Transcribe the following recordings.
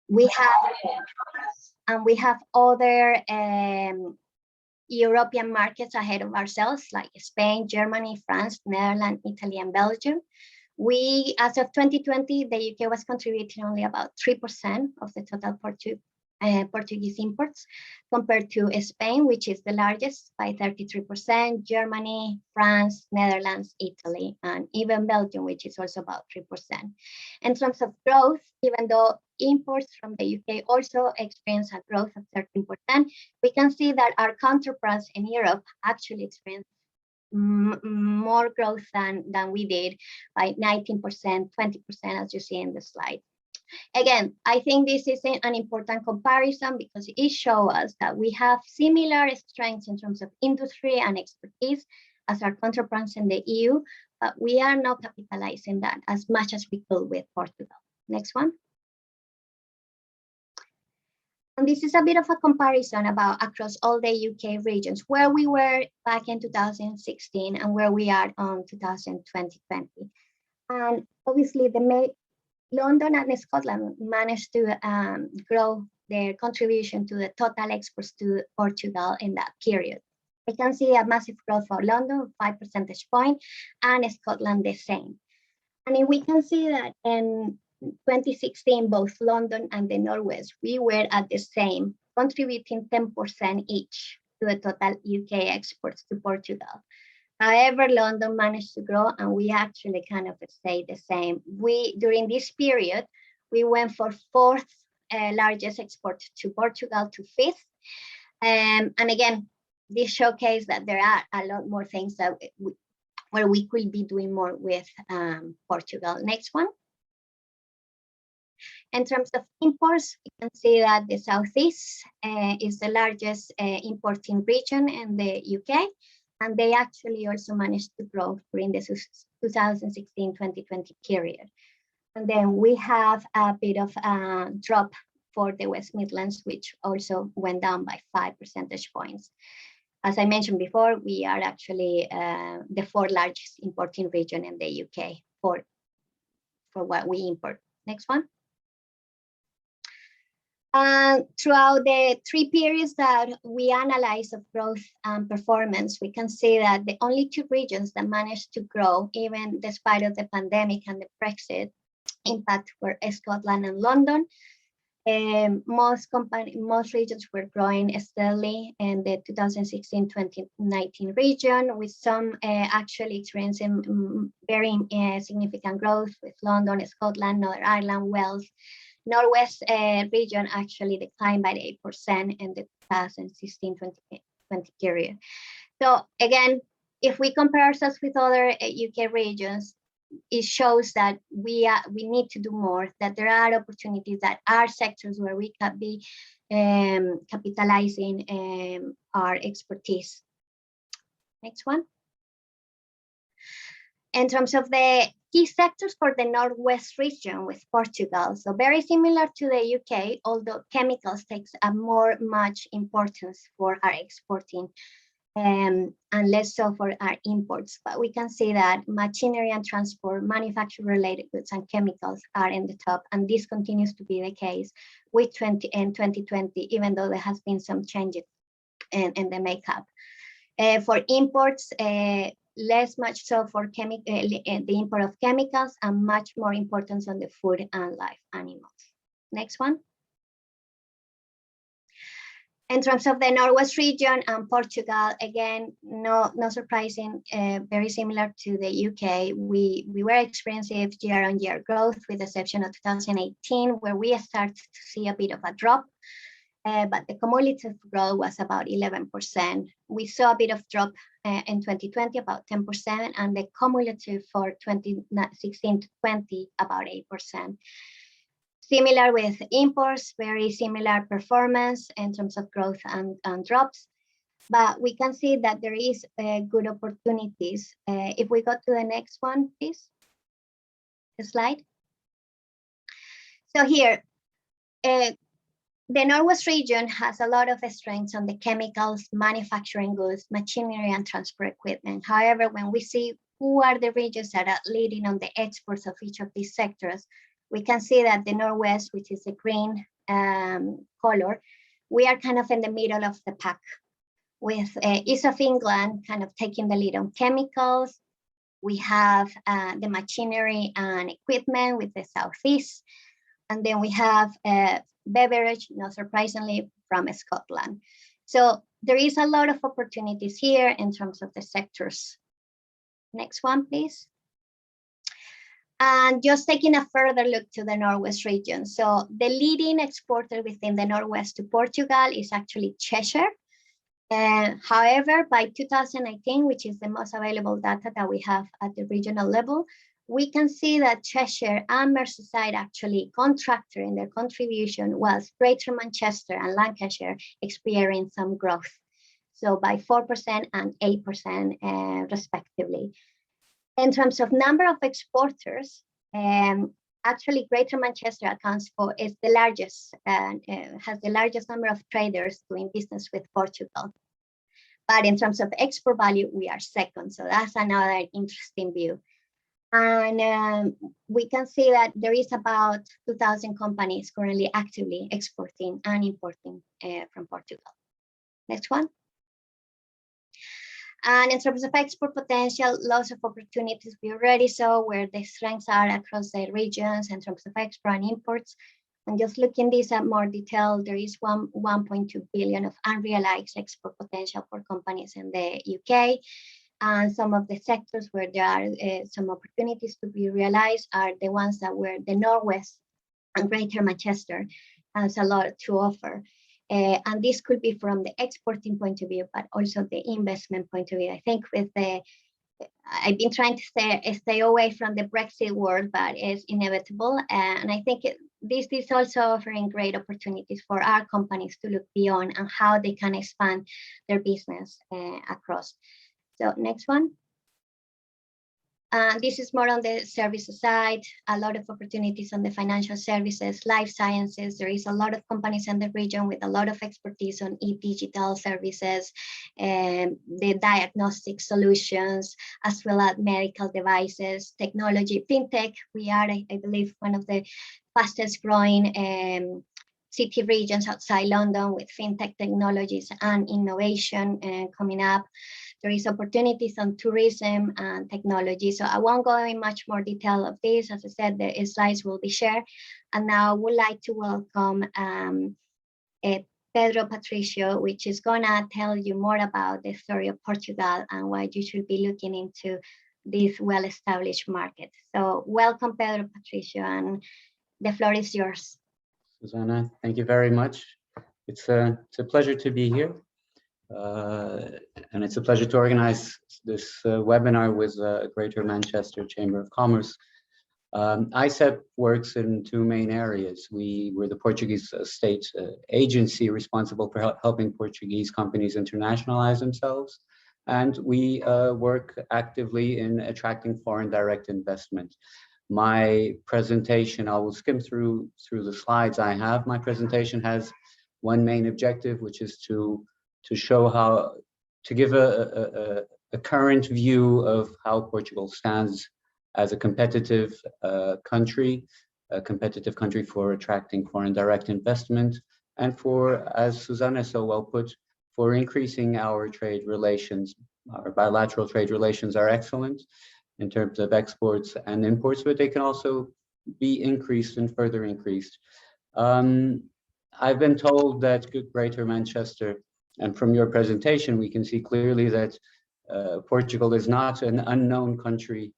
We have other European markets ahead of ourselves, like Spain, Germany, France, Netherlands, Italy, and Belgium. As of 2020, the UK was contributing only about 3% of the total Portuguese imports, compared to Spain, which is the largest by 33%, Germany, France, Netherlands, Italy, and even Belgium, which is also about 3%. In terms of growth, even though imports from the UK also experience a growth of 13%, we can see that our counterparts in Europe actually experienced more growth than we did, by 19%, 20%, as you see in the slide. Again, I think this is an important comparison because it shows us that we have similar strengths in terms of industry and expertise as our counterparts in the EU, but we are not capitalizing that as much as we could with Portugal. Next one. And this is a bit of a comparison across all the UK regions, where we were back in 2016 and where we are on 2020. And obviously, London and Scotland managed to grow their contribution to the total exports to Portugal in that period. We can see a massive growth for London, 5 percentage points, and Scotland the same. And we can see that in 2016, both London and the Northwest, we were at the same, contributing 10% each to the total UK exports to Portugal. However, London managed to grow, and we actually kind of stayed the same. During this period, we went for fourth largest export to Portugal to fifth. And again, this showcased that there are a lot more things that where we could be doing more with Portugal. Next one. In terms of imports, we can see that the Southeast is the largest importing region in the UK, and they actually also managed to grow during the 2016-2020 period. And then we have a bit of a drop for the West Midlands, which also went down by 5 percentage points. As I mentioned before, we are actually the fourth largest importing region in the UK for what we import. Next one. Throughout the 3 periods that we analyze of growth and performance, we can see that the only 2 regions that managed to grow, even despite of the pandemic and the Brexit impact, were Scotland and London. Most regions were growing steadily in the 2016-2019 region, with some actually experiencing very significant growth, with London, Scotland, Northern Ireland, Wales. Northwest region actually declined by 8% in the 2016-2020 period. So again, if we compare ourselves with other UK regions, it shows that we need to do more, that there are opportunities, that are sectors where we can be capitalizing our expertise. Next one. In terms of the key sectors for the Northwest region with Portugal, so very similar to the UK, although chemicals takes a much importance for our exporting and less so for our imports. But we can see that machinery and transport, manufacturing related goods and chemicals are in the top, and this continues to be the case with 2020, even though there has been some changes in the makeup. For imports, less much so for the import of chemicals, and much more importance on the food and live animals. Next one. In terms of the Northwest region and Portugal, again, no surprising, very similar to the UK. We were experiencing year-on-year growth, with the exception of 2018, where we started to see a bit of a drop. But the cumulative growth was about 11%. We saw a bit of drop in 2020, about 10%, and the cumulative for 2016 to 20, about 8%. Similar with imports, very similar performance in terms of growth and drops. But we can see that there is good opportunities. If we go to the next one, please, the slide. So here, the Northwest region has a lot of strengths on the chemicals, manufacturing goods, machinery, and transport equipment. However, when we see who are the regions that are leading on the exports of each of these sectors, we can see that the Northwest, which is the green color, we are kind of in the middle of the pack, with East of England kind of taking the lead on chemicals. We have the machinery and equipment with the Southeast. And then we have beverage, not surprisingly, from Scotland. So there is a lot of opportunities here in terms of the sectors. Next one, please. And just taking a further look to the Northwest region. So the leading exporter within the Northwest to Portugal is actually Cheshire. However, by 2019, which is the most available data that we have at the regional level, we can see that Cheshire and Merseyside actually contracted in their contribution, whilst Greater Manchester and Lancashire experienced some growth. So by 4% and 8% respectively. In terms of number of exporters, actually Greater Manchester accounts for, is the largest, has the largest number of traders doing business with Portugal. But in terms of export value, we are second. So that's another interesting view. And we can see that there is about 2,000 companies currently actively exporting and importing from Portugal. Next one. And in terms of export potential, lots of opportunities we already saw where the strengths are across the regions in terms of export and imports. And just looking this at more detail, there is 1.2 billion of unrealized export potential for companies in the UK. And some of the sectors where there are some opportunities to be realized are the ones that were the Northwest and Greater Manchester has a lot to offer. And this could be from the exporting point of view, but also the investment point of view. I think with the, I've been trying to stay away from the Brexit world, but it's inevitable. And I think this is also offering great opportunities for our companies to look beyond and how they can expand their business across. So next one. This is more on the services side, a lot of opportunities on the financial services, life sciences. There is a lot of companies in the region with a lot of expertise on e-digital services, the diagnostic solutions, as well as medical devices, technology, fintech. We are, I believe, one of the fastest growing city regions outside London with fintech technologies and innovation coming up. There is opportunities on tourism and technology. So I won't go in much more detail of this. As I said, the slides will be shared. And now I would like to welcome Pedro Patricio, which is gonna tell you more about the story of Portugal and why you should be looking into this well-established market. So welcome, Pedro Patricio, and the floor is yours. Susanna, thank you very much. It's a pleasure to be here. And it's a pleasure to organize this webinar with Greater Manchester Chamber of Commerce. ICEP works in two main areas. We're the Portuguese state agency responsible for helping Portuguese companies internationalize themselves. And we work actively in attracting foreign direct investment. My presentation, I will skim through the slides I have. My presentation has one main objective, which is to show how, to give a current view of how Portugal stands as a competitive country for attracting foreign direct investment, and for, as Susanna so well put, for increasing our trade relations. Our bilateral trade relations are excellent in terms of exports and imports, but they can also be increased and further increased. I've been told that Greater Manchester, and from your presentation, we can see clearly that Portugal is not an unknown country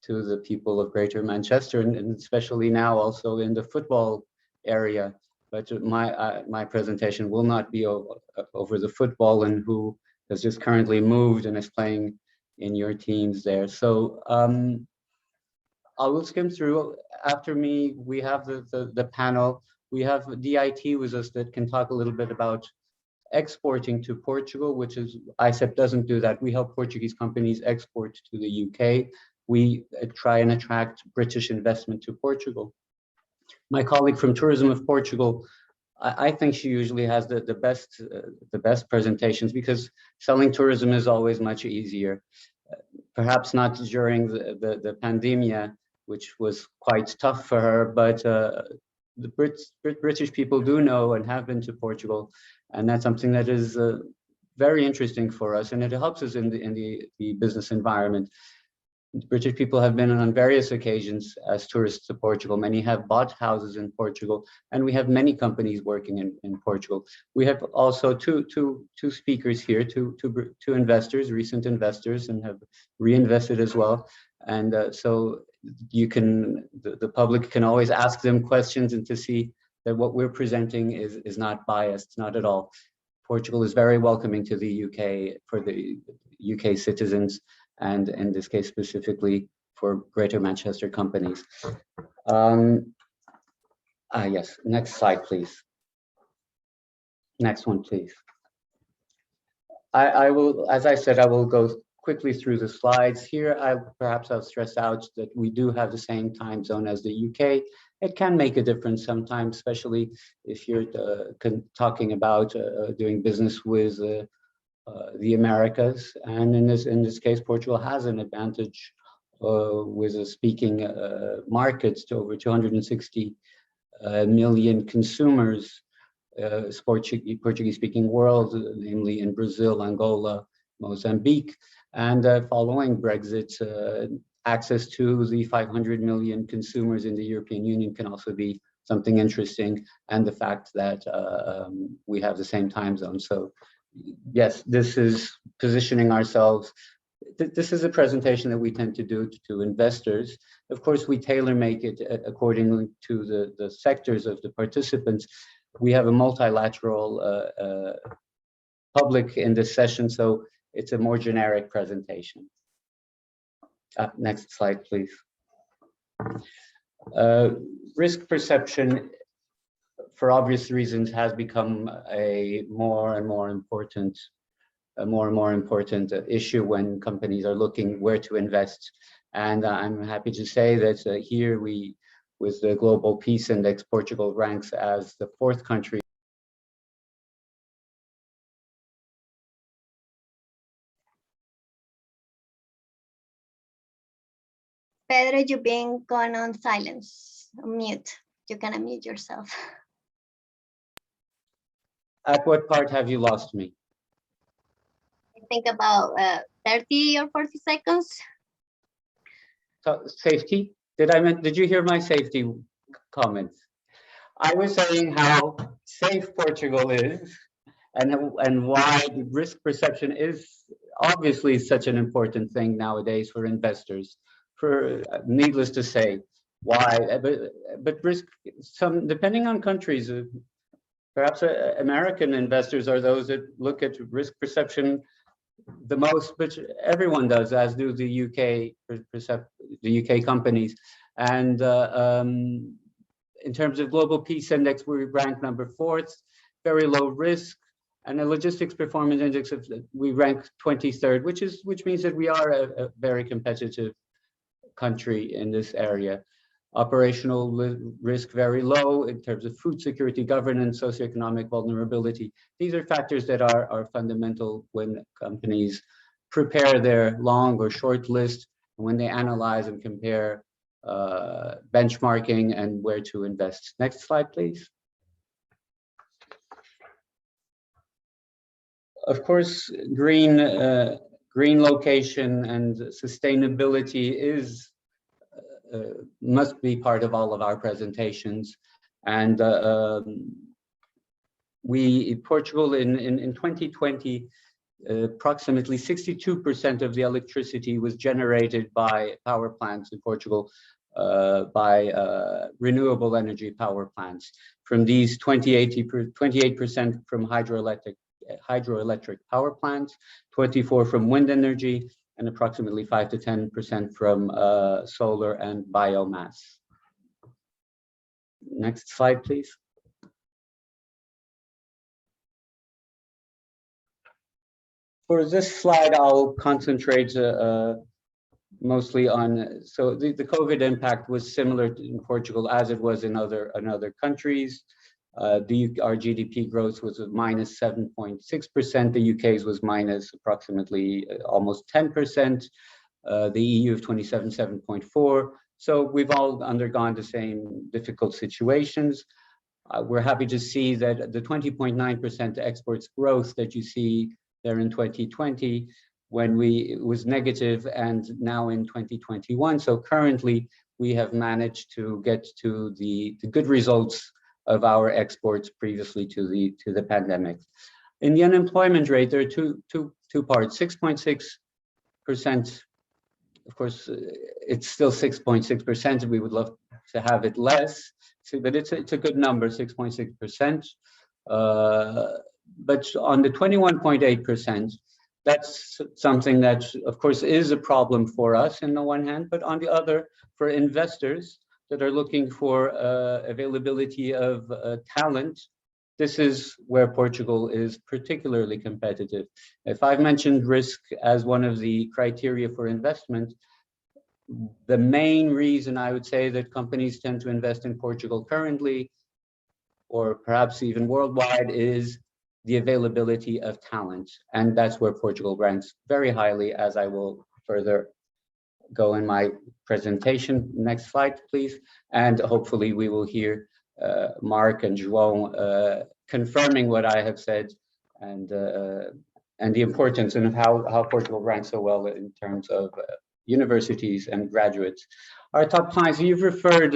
to the people of Greater Manchester, and especially now also in the football area. But my presentation will not be over the football and who has just currently moved and is playing in your teams there. So I will skim through. After me, we have the panel. We have DIT with us that can talk a little bit about exporting to Portugal, which is, ICEP doesn't do that. We help Portuguese companies export to the UK. We try and attract British investment to Portugal. My colleague from Tourism of Portugal, I think she usually has the best presentations, because selling tourism is always much easier. Perhaps not during the pandemia, which was quite tough for her, but British people do know and have been to Portugal, and that's something that is very interesting for us, and it helps us in the business environment. British people have been on various occasions as tourists to Portugal. Many have bought houses in Portugal, and we have many companies working in Portugal. We have also two speakers here, two investors, recent investors, and have reinvested as well. And so you can, the public can always ask them questions, and to see that what we're presenting is not biased, not at all. Portugal is very welcoming to the UK for the UK citizens, and in this case specifically for Greater Manchester companies. Yes, next slide, please. Next one, please. I will, as I said, I will go quickly through the slides here. Perhaps I'll stress out that we do have the same time zone as the UK. It can make a difference sometimes, especially if you're talking about doing business with the Americas, and in this case, Portugal has an advantage with speaking markets to over 260 million consumers, Portuguese-speaking world, namely in Brazil, Angola, Mozambique, and following Brexit, access to the 500 million consumers in the European Union can also be something interesting, and the fact that we have the same time zone. So yes, this is positioning ourselves. This is a presentation that we tend to do to investors. Of course, we tailor make it according to the sectors of the participants. We have a multilateral public in this session, so it's a more generic presentation. Next slide, please. Risk perception, for obvious reasons, has become a more and more important issue when companies are looking where to invest. And I'm happy to say that here with the Global Peace Index, Portugal ranks as the 4th country. Pedro, you've been going on silence, on mute. You can unmute yourself. At what part have you lost me? I think about 30 or 40 seconds. So, safety? Did you hear my safety comments? I was saying how safe Portugal is, and why the risk perception is obviously such an important thing nowadays for investors. For needless to say, why? But risk, depending on countries, perhaps American investors are those that look at risk perception the most, but everyone does, as do the UK companies. And in terms of Global Peace Index, we rank number 4th, very low risk, and a Logistics Performance Index we rank 23rd, which means that we are a very competitive country in this area. Operational risk very low in terms of food security, governance, socioeconomic vulnerability. These are factors that are fundamental when companies prepare their long or short list, and when they analyze and compare benchmarking and where to invest. Next slide, please. Of course, green location and sustainability must be part of all of our presentations. And Portugal in 2020, approximately 62% of the electricity was generated by power plants in Portugal, by renewable energy power plants. From these, 28% from hydroelectric power plants, 24% from wind energy, and approximately 5 to 10% from solar and biomass. Next slide, please. For this slide, I'll concentrate mostly on, so the COVID impact was similar in Portugal as it was in other countries. Our GDP growth was minus 7.6%. The UK's was minus approximately almost 10%. The EU of 27, 7.4. So we've all undergone the same difficult situations. We're happy to see that the 20.9% exports growth that you see there in 2020, when it was negative, and now in 2021. So currently we have managed to get to the good results of our exports previously to the pandemic. In the unemployment rate, there are two parts. 6.6%. Of course, it's still 6.6%. We would love to have it less, but it's a good number, 6.6%. But on the 21.8%, that's something that, of course, is a problem for us on the one hand, but on the other, for investors that are looking for availability of talent, this is where Portugal is particularly competitive. If I've mentioned risk as one of the criteria for investment, the main reason I would say that companies tend to invest in Portugal currently, or perhaps even worldwide, is the availability of talent. And that's where Portugal ranks very highly, as I will further go in my presentation. Next slide, please. And hopefully we will hear Mark and João confirming what I have said, and the importance and how Portugal ranks so well in terms of universities and graduates. Our top clients, you've referred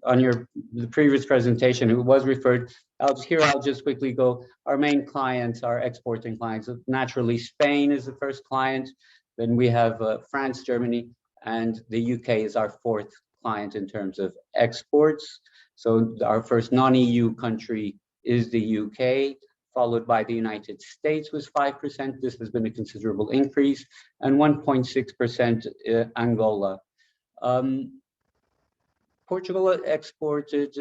on the previous presentation, it was referred. I'll just quickly go. Our main clients are exporting clients. Naturally, Spain is the first client. Then we have France, Germany, and the UK is our fourth client in terms of exports. So our first non-EU country is the UK, followed by the United States with 5%. This has been a considerable increase, and 1.6% Angola. Portugal exported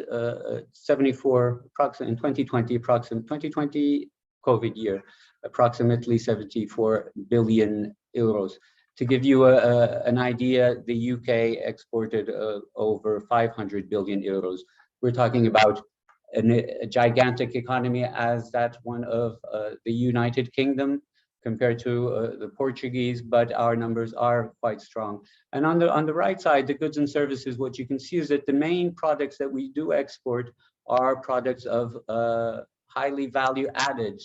74 approximately in 2020, 2020 COVID year, approximately 74 billion euros. To give you an idea, the UK exported over 500 billion euros. We're talking about a gigantic economy as that one of the United Kingdom compared to the Portuguese, but our numbers are quite strong. And on the right side, the goods and services, what you can see is that the main products that we do export are products of highly value added.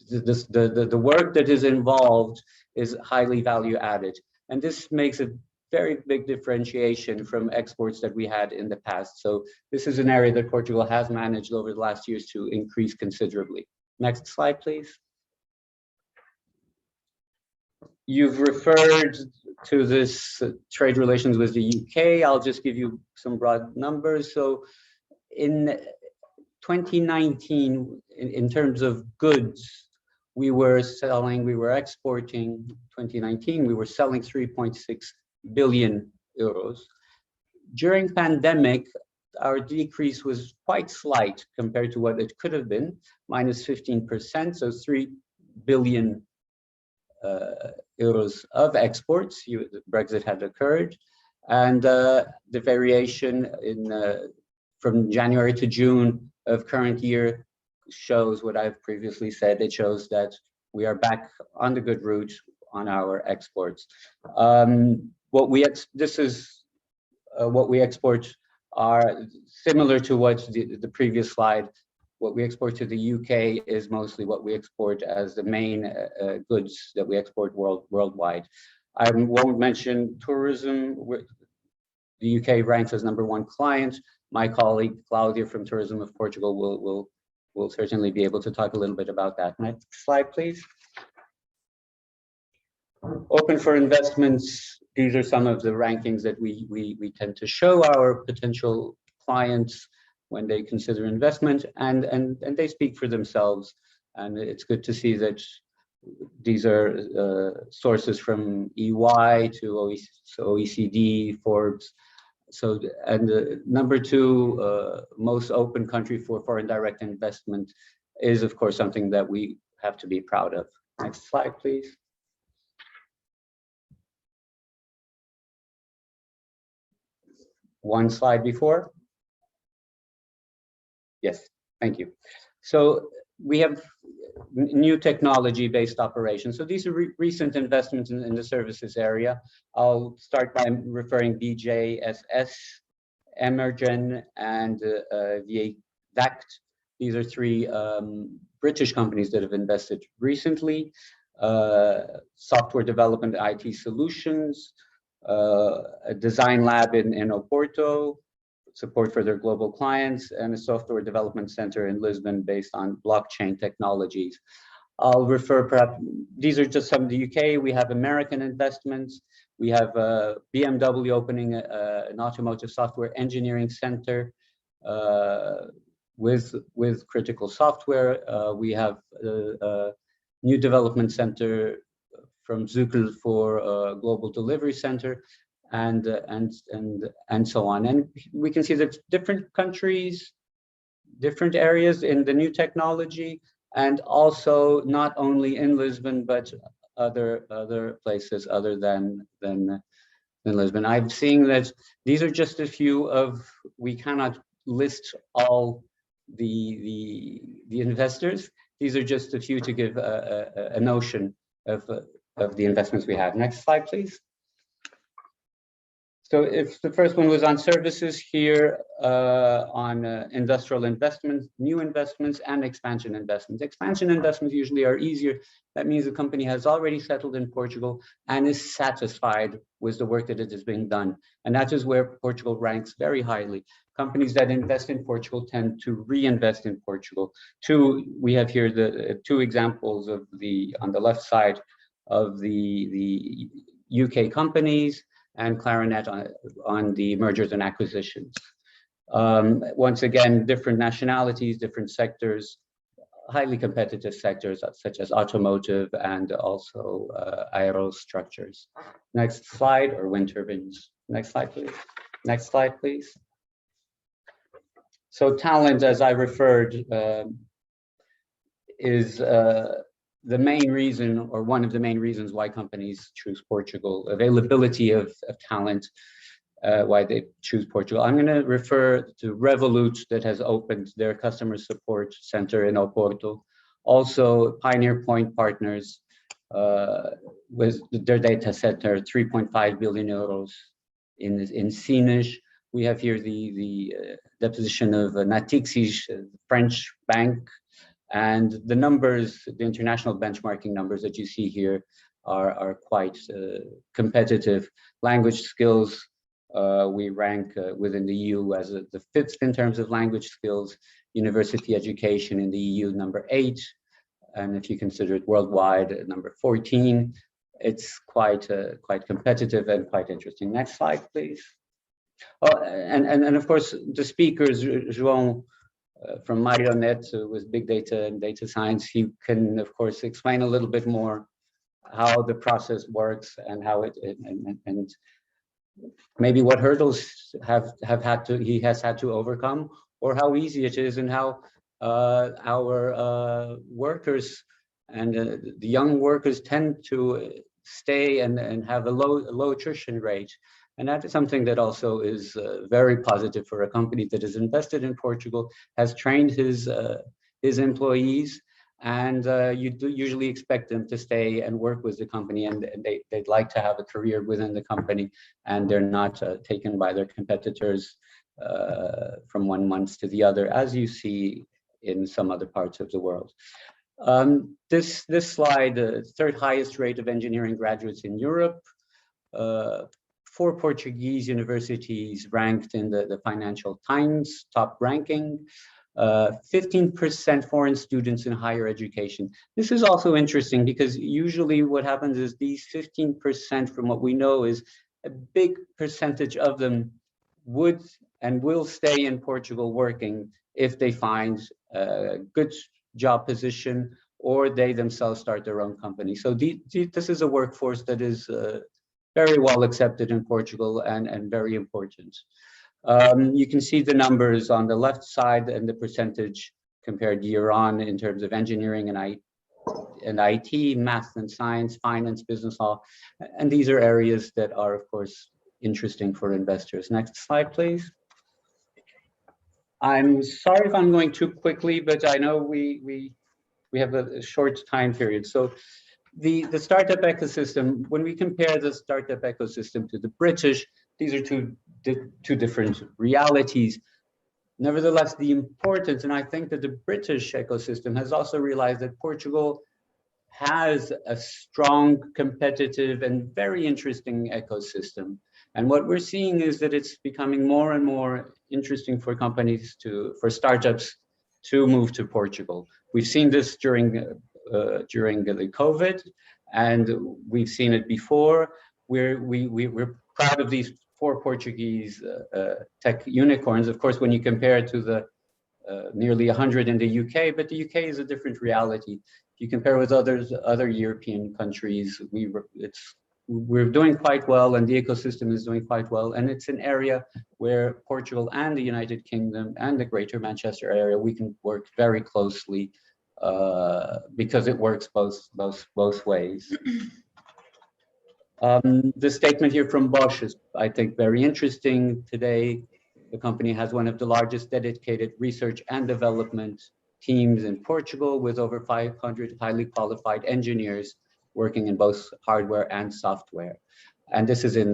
The work that is involved is highly value added. And this makes a very big differentiation from exports that we had in the past. So this is an area that Portugal has managed over the last years to increase considerably. Next slide, please. You've referred to this trade relations with the UK. I'll just give you some broad numbers. So in 2019, in terms of goods, we were exporting, 2019, we were selling 3.6 billion euros. During pandemic, our decrease was quite slight compared to what it could have been, minus 15%, so 3 billion euros of exports. Brexit had occurred, and the variation from January to June of current year shows what I've previously said. It shows that we are back on the good route on our exports. What we export are similar to what the previous slide. What we export to the UK is mostly what we export as the main goods that we export worldwide. I won't mention tourism. The UK ranks as #1 client. My colleague Claudia from Tourism of Portugal will certainly be able to talk a little bit about that. Next slide, please. Open for investments. These are some of the rankings that we tend to show our potential clients when they consider investment, and they speak for themselves. And it's good to see that these are sources from EY to OECD, Forbes. So, and #2 most open country for foreign direct investment is, of course, something that we have to be proud of. Next slide, please. One slide before. Yes, thank you. So we have new technology-based operations. So these are recent investments in the services area. I'll start by referring BJSS, Emergen, and VACT. These are three British companies that have invested recently. Software development IT solutions, a design lab in Oporto, support for their global clients, and a software development center in Lisbon based on blockchain technologies. I'll refer perhaps, these are just some of the UK. We have American investments. We have BMW opening an automotive software engineering center with critical software. We have a new development center from Zuckel for a global delivery center, and so on. And we can see that different countries, different areas in the new technology, and also not only in Lisbon, but other places other than Lisbon. I'm seeing that these are just a few of, we cannot list all the investors. These are just a few to give a notion of the investments we have. Next slide, please. So if the first one was on services, here on industrial investments, new investments, and expansion investments. Expansion investments usually are easier. That means the company has already settled in Portugal and is satisfied with the work that it is being done. And that is where Portugal ranks very highly. Companies that invest in Portugal tend to reinvest in Portugal. We have here the two examples of on the left side of the UK companies, and Clarinet on the mergers and acquisitions. Once again, different nationalities, different sectors, highly competitive sectors such as automotive and also aerostructures. Next slide, or wind turbines. Next slide, please. Next slide, please. So talent, as I referred, is the main reason, or one of the main reasons, why companies choose Portugal. Availability of talent, why they choose Portugal. I'm going to refer to Revolut, that has opened their customer support center in Oporto. Also, Pioneer Point Partners with their data center, 3.5 billion euros in Sines. We have here the deposition of Natixis, French bank. And the numbers, the international benchmarking numbers that you see here are quite competitive. Language skills, we rank within the EU as the 5th in terms of language skills. University education in the EU, number 8. And if you consider it worldwide, number 14. It's quite competitive and quite interesting. Next slide, please. Oh, and of course, the speakers, João, from Marionette, with big data and data science, he can of course explain a little bit more how the process works and how and maybe what hurdles he has had to overcome, or how easy it is, and how our workers and the young workers tend to stay and have a low attrition rate. And that is something that also is very positive for a company that is invested in Portugal, has trained his employees, and you do usually expect them to stay and work with the company, and they'd like to have a career within the company, and they're not taken by their competitors from one month to the other, as you see in some other parts of the world. This slide, third highest rate of engineering graduates in Europe. 4 Portuguese universities ranked in the Financial Times top ranking. 15% foreign students in higher education. This is also interesting because usually what happens is these 15%, from what we know, is a big percentage of them would and will stay in Portugal working if they find a good job position, or they themselves start their own company. So this is a workforce that is very well accepted in Portugal and very important. You can see the numbers on the left side and the percentage compared year on in terms of engineering and IT, math and science, finance, business law. And these are areas that are, of course, interesting for investors. Next slide, please. I'm sorry if I'm going too quickly, but I know we we have a short time period. So the startup ecosystem, when we compare the startup ecosystem to the British, these are two different realities. Nevertheless, the importance, and I think that the British ecosystem has also realized that Portugal has a strong, competitive, and very interesting ecosystem. And what we're seeing is that it's becoming more and more interesting for companies for startups to move to Portugal. We've seen this during the COVID, and we've seen it before. We're proud of these 4 Portuguese tech unicorns. Of course, when you compare it to the nearly 100 in the UK, but the UK is a different reality. If you compare with other European countries, we're doing quite well, and the ecosystem is doing quite well. And it's an area where Portugal and the United Kingdom and the Greater Manchester area, we can work very closely because it works both ways. The statement here from Bosch is, I think, very interesting today. The company has one of the largest dedicated research and development teams in Portugal, with over 500 highly qualified engineers working in both hardware and software. And this is in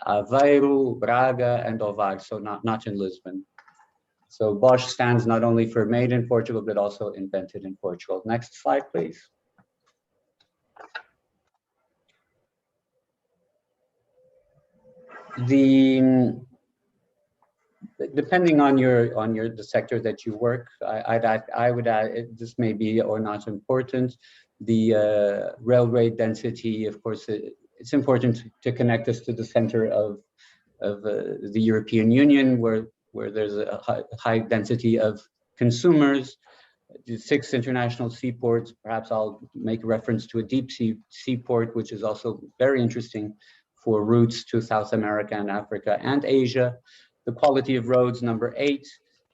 Aveiro, Braga, and Ovar, so not in Lisbon. So Bosch stands not only for made in Portugal, but also invented in Portugal. Next slide, please. Depending on the sector that you work, I would add, this may be or not important. The railway density, of course, it's important to connect us to the center of the European Union, where there's a high density of consumers. The 6 international seaports, perhaps I'll make reference to a deep sea seaport, which is also very interesting for routes to South America and Africa and Asia. The quality of roads, number 8.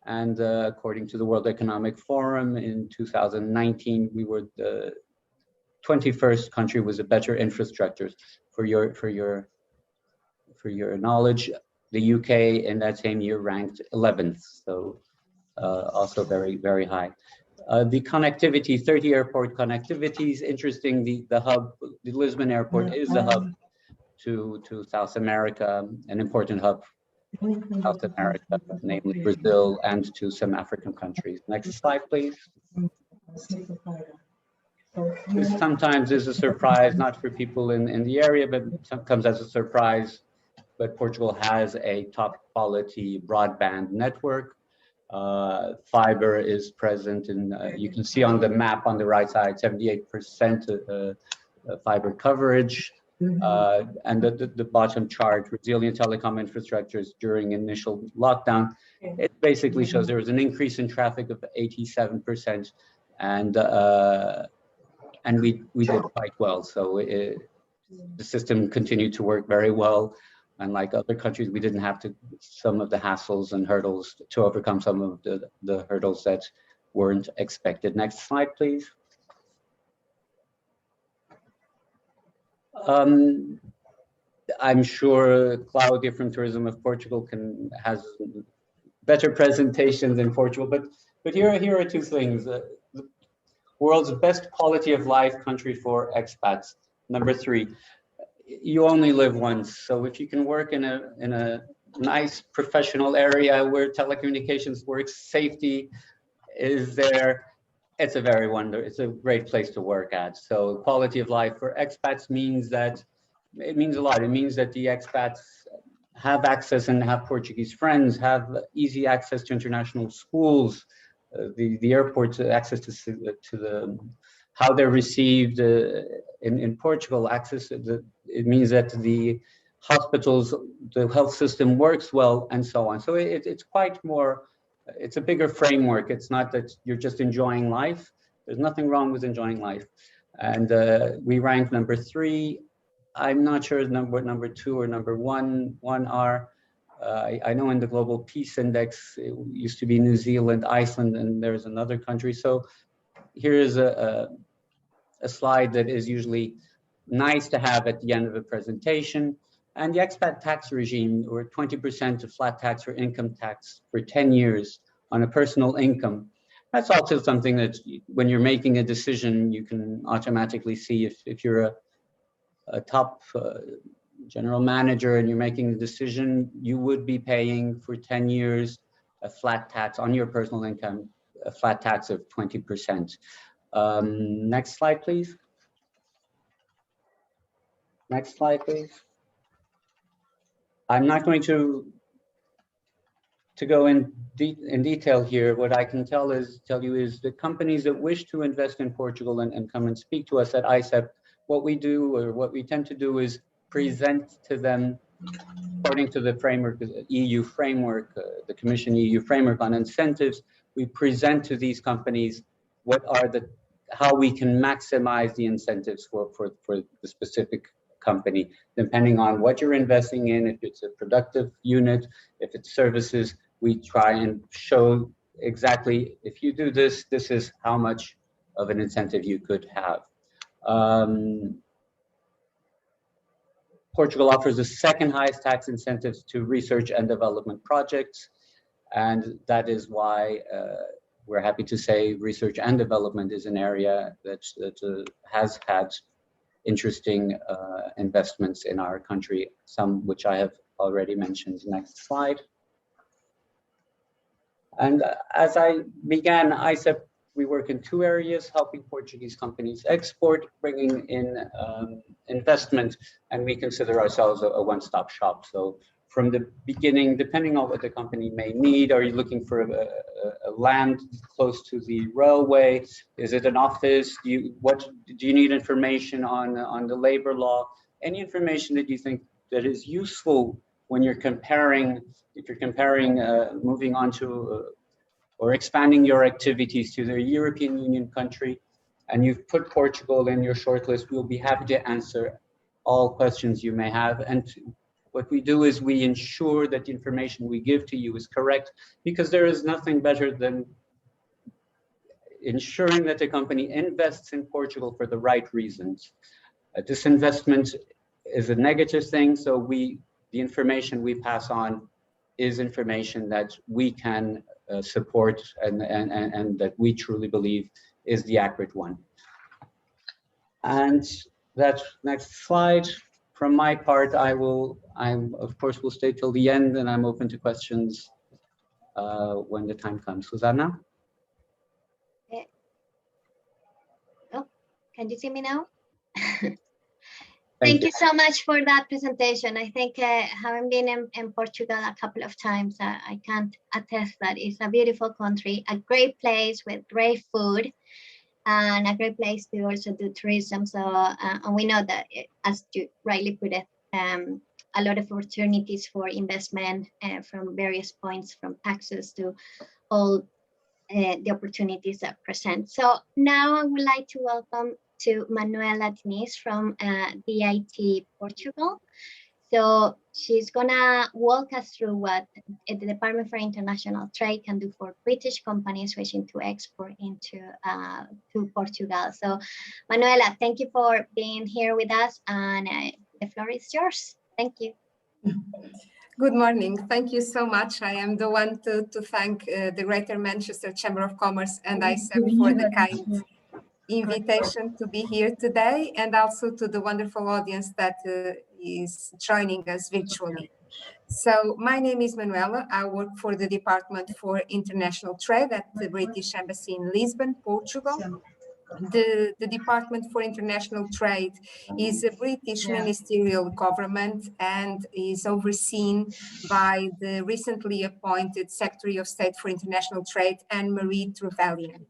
And according to the World Economic Forum in 2019, we were the 21st country with a better infrastructure. For your knowledge, the UK in that same year ranked 11th. So also very, very high. The connectivity, 30 airport connectivity is interesting. The hub, the Lisbon airport is the hub to South America, an important hub, South America, namely Brazil, and to some African countries. Next slide, please. This sometimes is a surprise, not for people in the area, but comes as a surprise. But Portugal has a top quality broadband network. Fiber is present in, you can see on the map on the right side, 78% fiber coverage. And the bottom chart, resilient telecom infrastructures during initial lockdown, it basically shows there was an increase in traffic of 87%, and we did quite well. So the system continued to work very well. Unlike other countries, we didn't have some of the hassles and hurdles to overcome some of the hurdles that weren't expected. Next slide, please. I'm sure Claudia from Tourism of Portugal has better presentations in Portugal, but here are 2 things. The world's best quality of life country for expats. Number 3, you only live once. So if you can work in a nice professional area where telecommunications works, safety is there, it's a great place to work at. So quality of life for expats means that it means a lot. It means that the expats have access and have Portuguese friends, have easy access to international schools, the airports, access to the how they're received in Portugal, access. It means that the hospitals, the health system works well, and so on. So it's quite more. It's a bigger framework. It's not that you're just enjoying life. There's nothing wrong with enjoying life. And we ranked number 3. I'm not sure what number 2 or number 1 are. I know in the Global Peace Index, it used to be New Zealand, Iceland, and there's another country. So here is a slide that is usually nice to have at the end of a presentation. And the expat tax regime, or 20% of flat tax or income tax for 10 years on a personal income. That's also something that when you're making a decision, you can automatically see if you're a top general manager and you're making a decision, you would be paying for 10 years a flat tax on your personal income, a flat tax of 20%. Next slide, please. Next slide, please. I'm not going to go in detail here. What I can tell you is the companies that wish to invest in Portugal and come and speak to us at ICEP, what we do or what we tend to do is present to them according to the framework, the EU framework, the Commission EU framework on incentives. We present to these companies how we can maximize the incentives for the specific company, depending on what you're investing in. If it's a productive unit, if it's services, we try and show exactly, if you do this, this is how much of an incentive you could have. Portugal offers the second highest tax incentives to research and development projects, and that is why we're happy to say research and development is an area that has had interesting investments in our country, some which I have already mentioned. Next slide. And as I began, ICEP, we work in two areas, helping Portuguese companies export, bringing in investment, and we consider ourselves a one-stop shop. So from the beginning, depending on what the company may need, are you looking for a land close to the railway? Is it an office? Do you need information on the labor law? Any information that you think that is useful when you're comparing, if you're comparing moving on to or expanding your activities to the European Union country, and you've put Portugal in your shortlist, we'll be happy to answer all questions you may have. And what we do is we ensure that the information we give to you is correct, because there is nothing better than ensuring that the company invests in Portugal for the right reasons. Disinvestment is a negative thing, so the information we pass on is information that we can support and that we truly believe is the accurate one. And that next slide, from my part, I of course will stay till the end, and I'm open to questions when the time comes. Susanna? Oh, can you see me now? Thank you so much for that presentation. I think having been in Portugal a couple of times, I can't attest that it's a beautiful country, a great place with great food, and a great place to also do tourism. So, and we know that, as you rightly put it, a lot of opportunities for investment from various points, from taxes to all the opportunities that present. So now I would like to welcome to Manuela Diniz from DIT Portugal. So she's gonna walk us through what the Department for International Trade can do for British companies wishing to export into to Portugal. So Manuela, thank you for being here with us, and the floor is yours. Thank you. Good morning. Thank you so much. I am the one to thank the Greater Manchester Chamber of Commerce and ICEP for the kind invitation to be here today, and also to the wonderful audience that is joining us virtually. So my name is Manuela. I work for the Department for International Trade at the British Embassy in Lisbon, Portugal. The Department for International Trade is a British ministerial government and is overseen by the recently appointed Secretary of State for International Trade, Anne-Marie Trevelyan.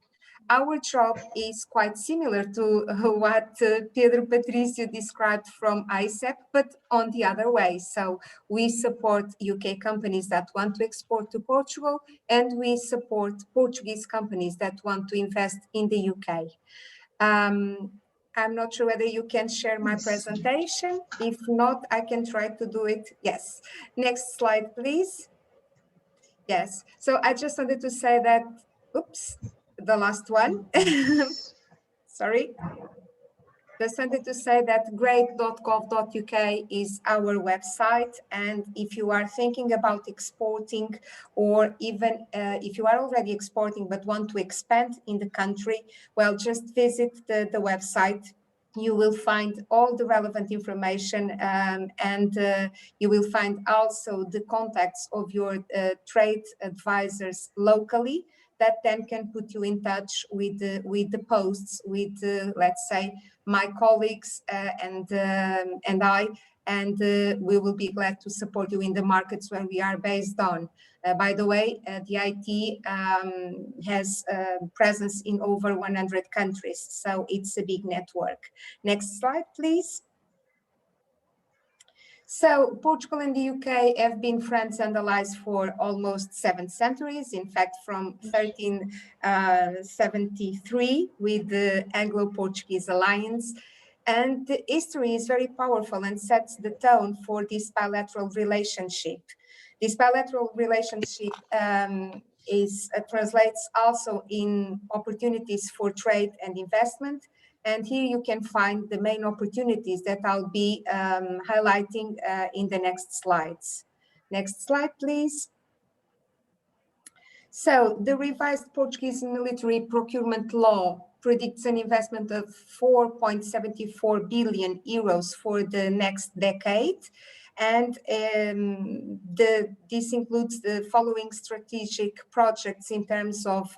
Our job is quite similar to what Pedro Patricio described from ICEP, but on the other way. So we support UK companies that want to export to Portugal, and we support Portuguese companies that want to invest in the UK. I'm not sure whether you can share my presentation. If not, I can try to do it. Yes. Next slide, please. Yes. So I just wanted to say that, oops, the last one. Sorry. Just wanted to say that great.gov.uk is our website, and if you are thinking about exporting, or even if you are already exporting but want to expand in the country, well, just visit the website. You will find all the relevant information, and you will find also the contacts of your trade advisors locally, that then can put you in touch with the posts, with let's say my colleagues and I, and we will be glad to support you in the markets where we are based on. By the way, the IT has presence in over 100 countries, so it's a big network. Next slide, please. So Portugal and the UK have been friends and allies for almost 7 centuries. In fact, from 1373 with the Anglo-Portuguese alliance. And the history is very powerful and sets the tone for this bilateral relationship. This bilateral relationship translates also in opportunities for trade and investment. And here you can find the main opportunities that I'll be highlighting in the next slides. Next slide, please. So the revised Portuguese military procurement law predicts an investment of 4.74 billion euros for the next decade. And this includes the following strategic projects in terms of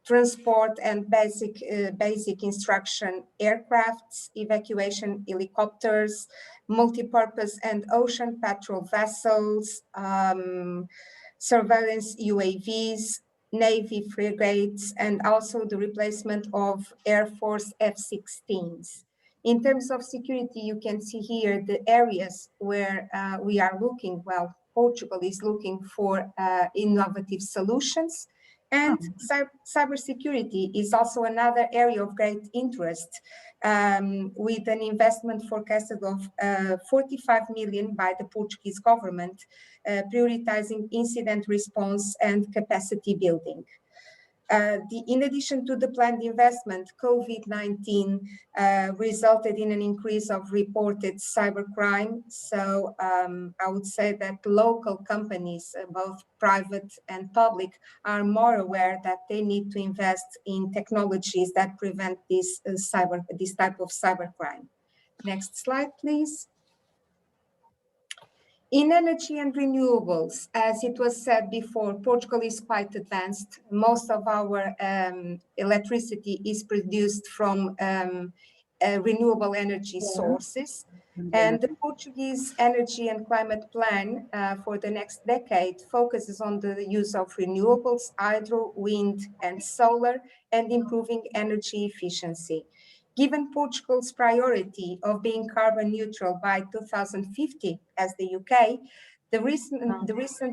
transport and basic instruction aircrafts, evacuation helicopters, multi-purpose and ocean patrol vessels, surveillance UAVs, Navy frigates, and also the replacement of Air Force F-16s. In terms of security, you can see here the areas where we are looking. Well, Portugal is looking for innovative solutions. And cybersecurity is also another area of great interest, with an investment forecasted of 45 million by the Portuguese government, prioritizing incident response and capacity building. In addition to the planned investment, COVID-19 resulted in an increase of reported cybercrime. So I would say that local companies, both private and public, are more aware that they need to invest in technologies that prevent this type of cybercrime. Next slide, please. In energy and renewables, as it was said before, Portugal is quite advanced. Most of our electricity is produced from renewable energy sources. And the Portuguese Energy and Climate Plan for the next decade focuses on the use of renewables, hydro, wind, and solar, and improving energy efficiency. Given Portugal's priority of being carbon neutral by 2050 as the UK, the recent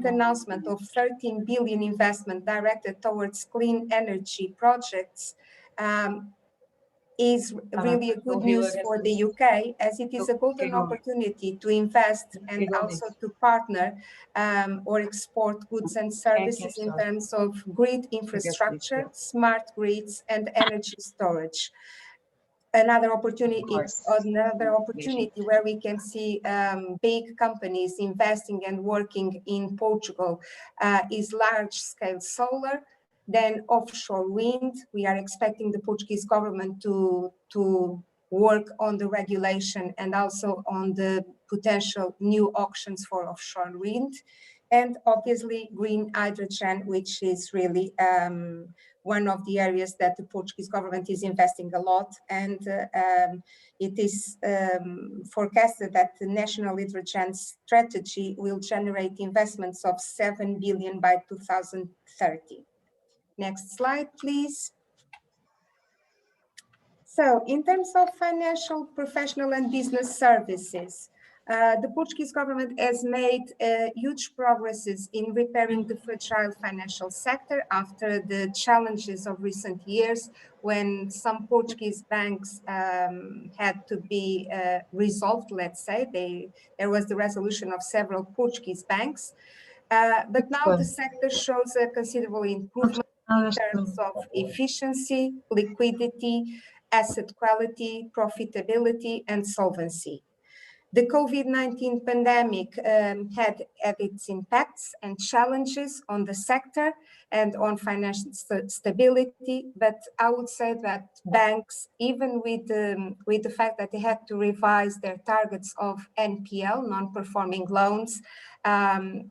announcement of 13 billion investment directed towards clean energy projects is really a good news for the UK, as it is a golden opportunity to invest and also to partner or export goods and services in terms of grid infrastructure, smart grids, and energy storage. Another opportunity where we can see big companies investing and working in Portugal is large-scale solar, then offshore wind. We are expecting the Portuguese government to work on the regulation and also on the potential new auctions for offshore wind. And obviously green hydrogen, which is really one of the areas that the Portuguese government is investing a lot. And it is forecasted that the national hydrogen strategy will generate investments of 7 billion by 2030. Next slide, please. So in terms of financial, professional and business services, the Portuguese government has made huge progresses in repairing the fragile financial sector after the challenges of recent years, when some Portuguese banks had to be resolved, let's say. There was the resolution of several Portuguese banks. But now the sector shows a considerable improvement in terms of efficiency, liquidity, asset quality, profitability, and solvency. The COVID-19 pandemic had its impacts and challenges on the sector and on financial stability, but I would say that banks, even with the fact that they had to revise their targets of NPL, non-performing loans,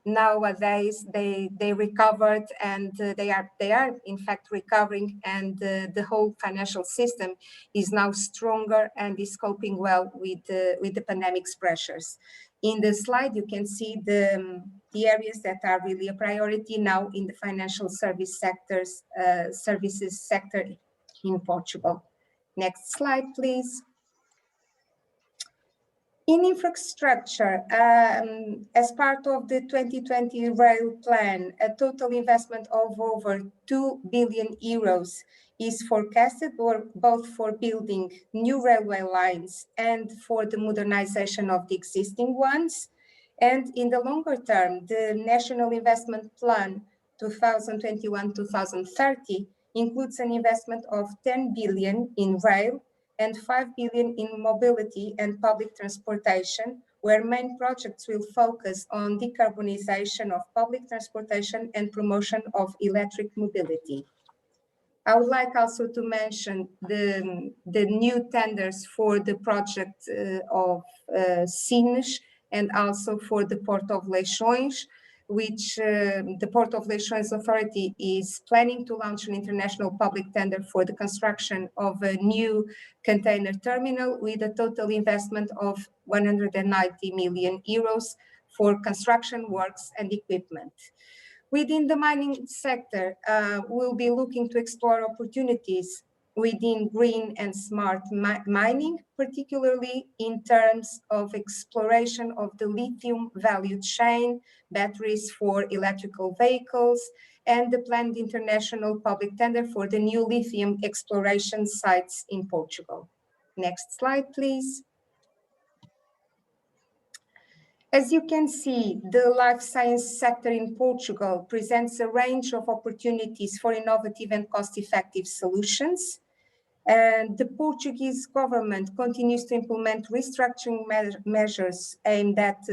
nowadays they recovered, and they are in fact recovering, and the whole financial system is now stronger and is coping well with the pandemic's pressures. In the slide, you can see the areas that are really a priority now in the financial services sector in Portugal. Next slide, please. In infrastructure, as part of the 2020 rail plan, a total investment of over 2 billion euros is forecasted, both for building new railway lines and for the modernization of the existing ones. And in the longer term, the National Investment Plan 2021-2030 includes an investment of 10 billion in rail and 5 billion in mobility and public transportation, where main projects will focus on decarbonization of public transportation and promotion of electric mobility. I would like also to mention the new tenders for the project of Sines, and also for the Port of Leixões, which the Port of Leixões Authority is planning to launch an international public tender for the construction of a new container terminal with a total investment of 190 million euros for construction works and equipment. Within the mining sector, we'll be looking to explore opportunities within green and smart mining, particularly in terms of exploration of the lithium value chain, batteries for electrical vehicles, and the planned international public tender for the new lithium exploration sites in Portugal. Next slide, please. As you can see, the life science sector in Portugal presents a range of opportunities for innovative and cost-effective solutions. And the Portuguese government continues to implement restructuring measures aimed at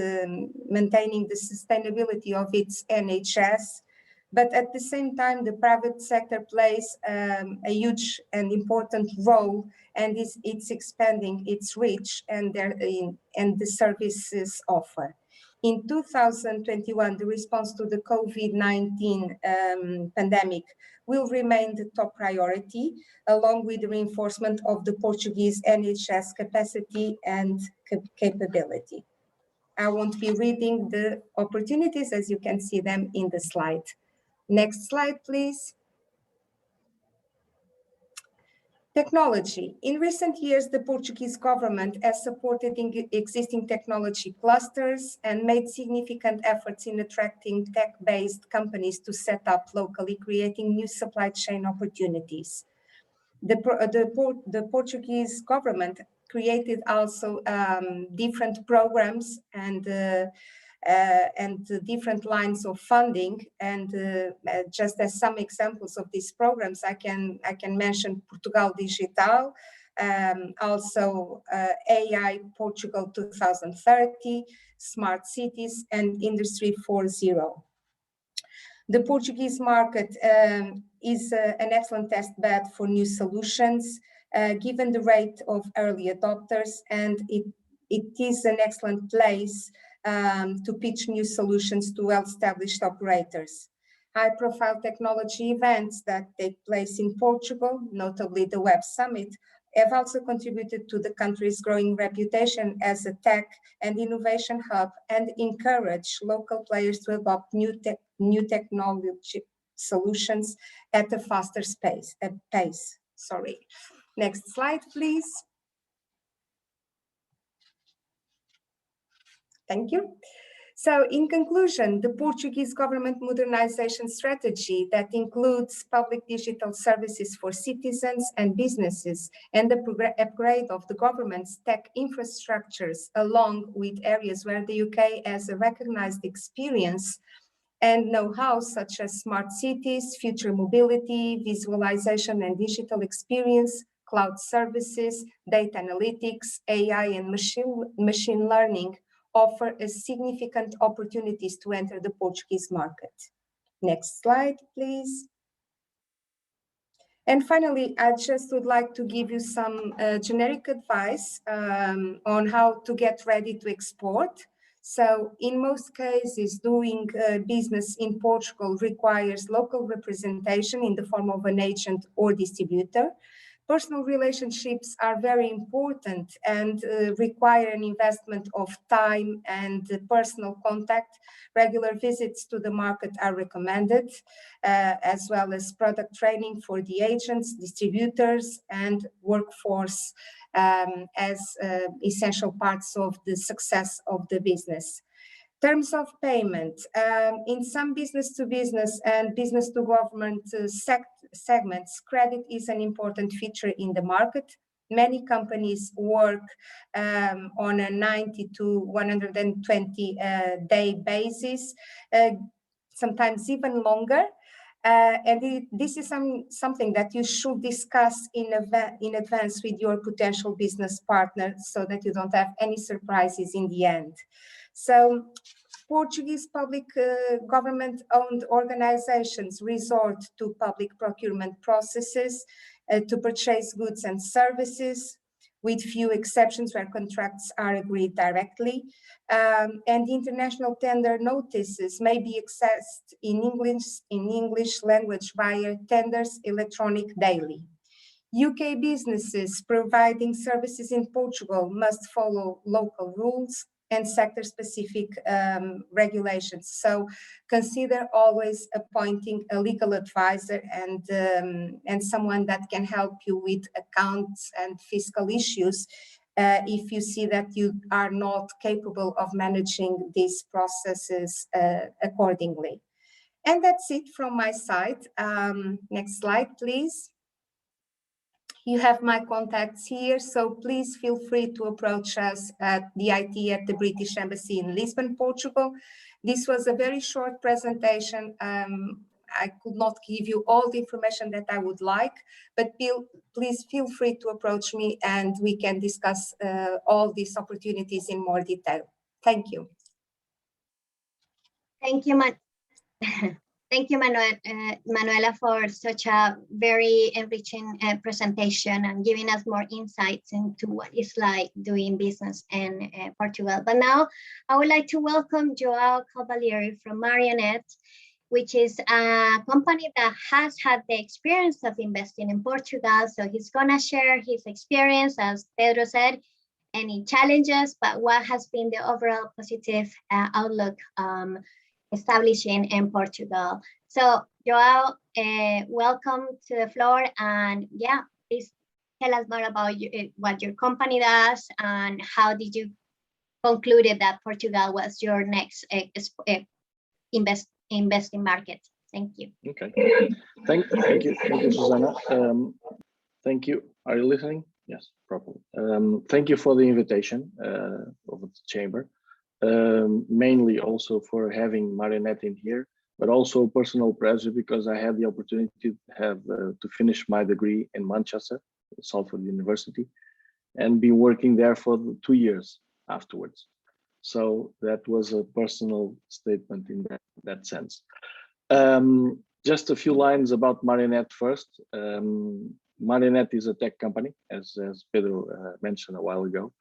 maintaining the sustainability of its NHS. But at the same time, the private sector plays a huge and important role, and it's expanding its reach and the services offer. In 2021, the response to the COVID-19 pandemic will remain the top priority, along with the reinforcement of the Portuguese NHS capacity and capability. I won't be reading the opportunities as you can see them in the slide. Next slide, please. Technology. In recent years, the Portuguese government has supported existing technology clusters and made significant efforts in attracting tech-based companies to set up locally, creating new supply chain opportunities. The Portuguese government created also different programs and different lines of funding, and just as some examples of these programs, I can mention Portugal Digital, also AI Portugal 2030, Smart Cities, and Industry 4.0. The Portuguese market is an excellent test bed for new solutions, given the rate of early adopters, and it is an excellent place to pitch new solutions to well-established operators. High-profile technology events that take place in Portugal, notably the Web Summit, have also contributed to the country's growing reputation as a tech and innovation hub, and encourage local players to adopt new technology solutions at a faster pace. Sorry. Next slide, please. Thank you. So in conclusion, the Portuguese government modernization strategy that includes public digital services for citizens and businesses, and the upgrade of the government's tech infrastructures, along with areas where the UK has a recognized experience and know-how, such as smart cities, future mobility, visualization and digital experience, cloud services, data analytics, AI, and machine learning offer a significant opportunities to enter the Portuguese market. Next slide, please. And finally, I just would like to give you some generic advice on how to get ready to export. So in most cases, doing business in Portugal requires local representation in the form of an agent or distributor. Personal relationships are very important and require an investment of time and personal contact. Regular visits to the market are recommended, as well as product training for the agents, distributors, and workforce as essential parts of the success of the business. Terms of payment, in some business-to-business and business-to-government segments, credit is an important feature in the market. Many companies work on a 90 to 120 day basis, sometimes even longer. And this is something that you should discuss in advance with your potential business partner so that you don't have any surprises in the end. So Portuguese public government-owned organizations resort to public procurement processes to purchase goods and services, with few exceptions where contracts are agreed directly. And international tender notices may be accessed in English language via tenders electronic daily. UK businesses providing services in Portugal must follow local rules and sector-specific regulations. So consider always appointing a legal advisor and someone that can help you with accounts and fiscal issues if you see that you are not capable of managing these processes accordingly. And that's it from my side. Next slide, please. You have my contacts here, so please feel free to approach us at the IT at the British Embassy in Lisbon, Portugal. This was a very short presentation. I could not give you all the information that I would like, but please feel free to approach me and we can discuss all these opportunities in more detail. Thank you. Thank you, Thank you, Manuela, for such a very enriching presentation and giving us more insights into what it's like doing business in Portugal. But now I would like to welcome João Cavaliere from Marionette, which is a company that has had the experience of investing in Portugal. So he's gonna share his experience, as Pedro said, any challenges, but what has been the overall positive outlook establishing in Portugal. So João, welcome to the floor, and yeah, please tell us more about what your company does and how did you concluded that Portugal was your next investing market. Thank you. Okay, thank you, Susanna. Thank you. Are you listening? Yes, properly. Thank you for the invitation of the chamber. Mainly also for having Marionette in here, but also personal pleasure because I had the opportunity to have to finish my degree in Manchester, Salford University, and be working there for 2 years afterwards. So that was a personal statement in that sense. Just a few lines about Marionette first. Marionette is a tech company, as Pedro mentioned a while ago.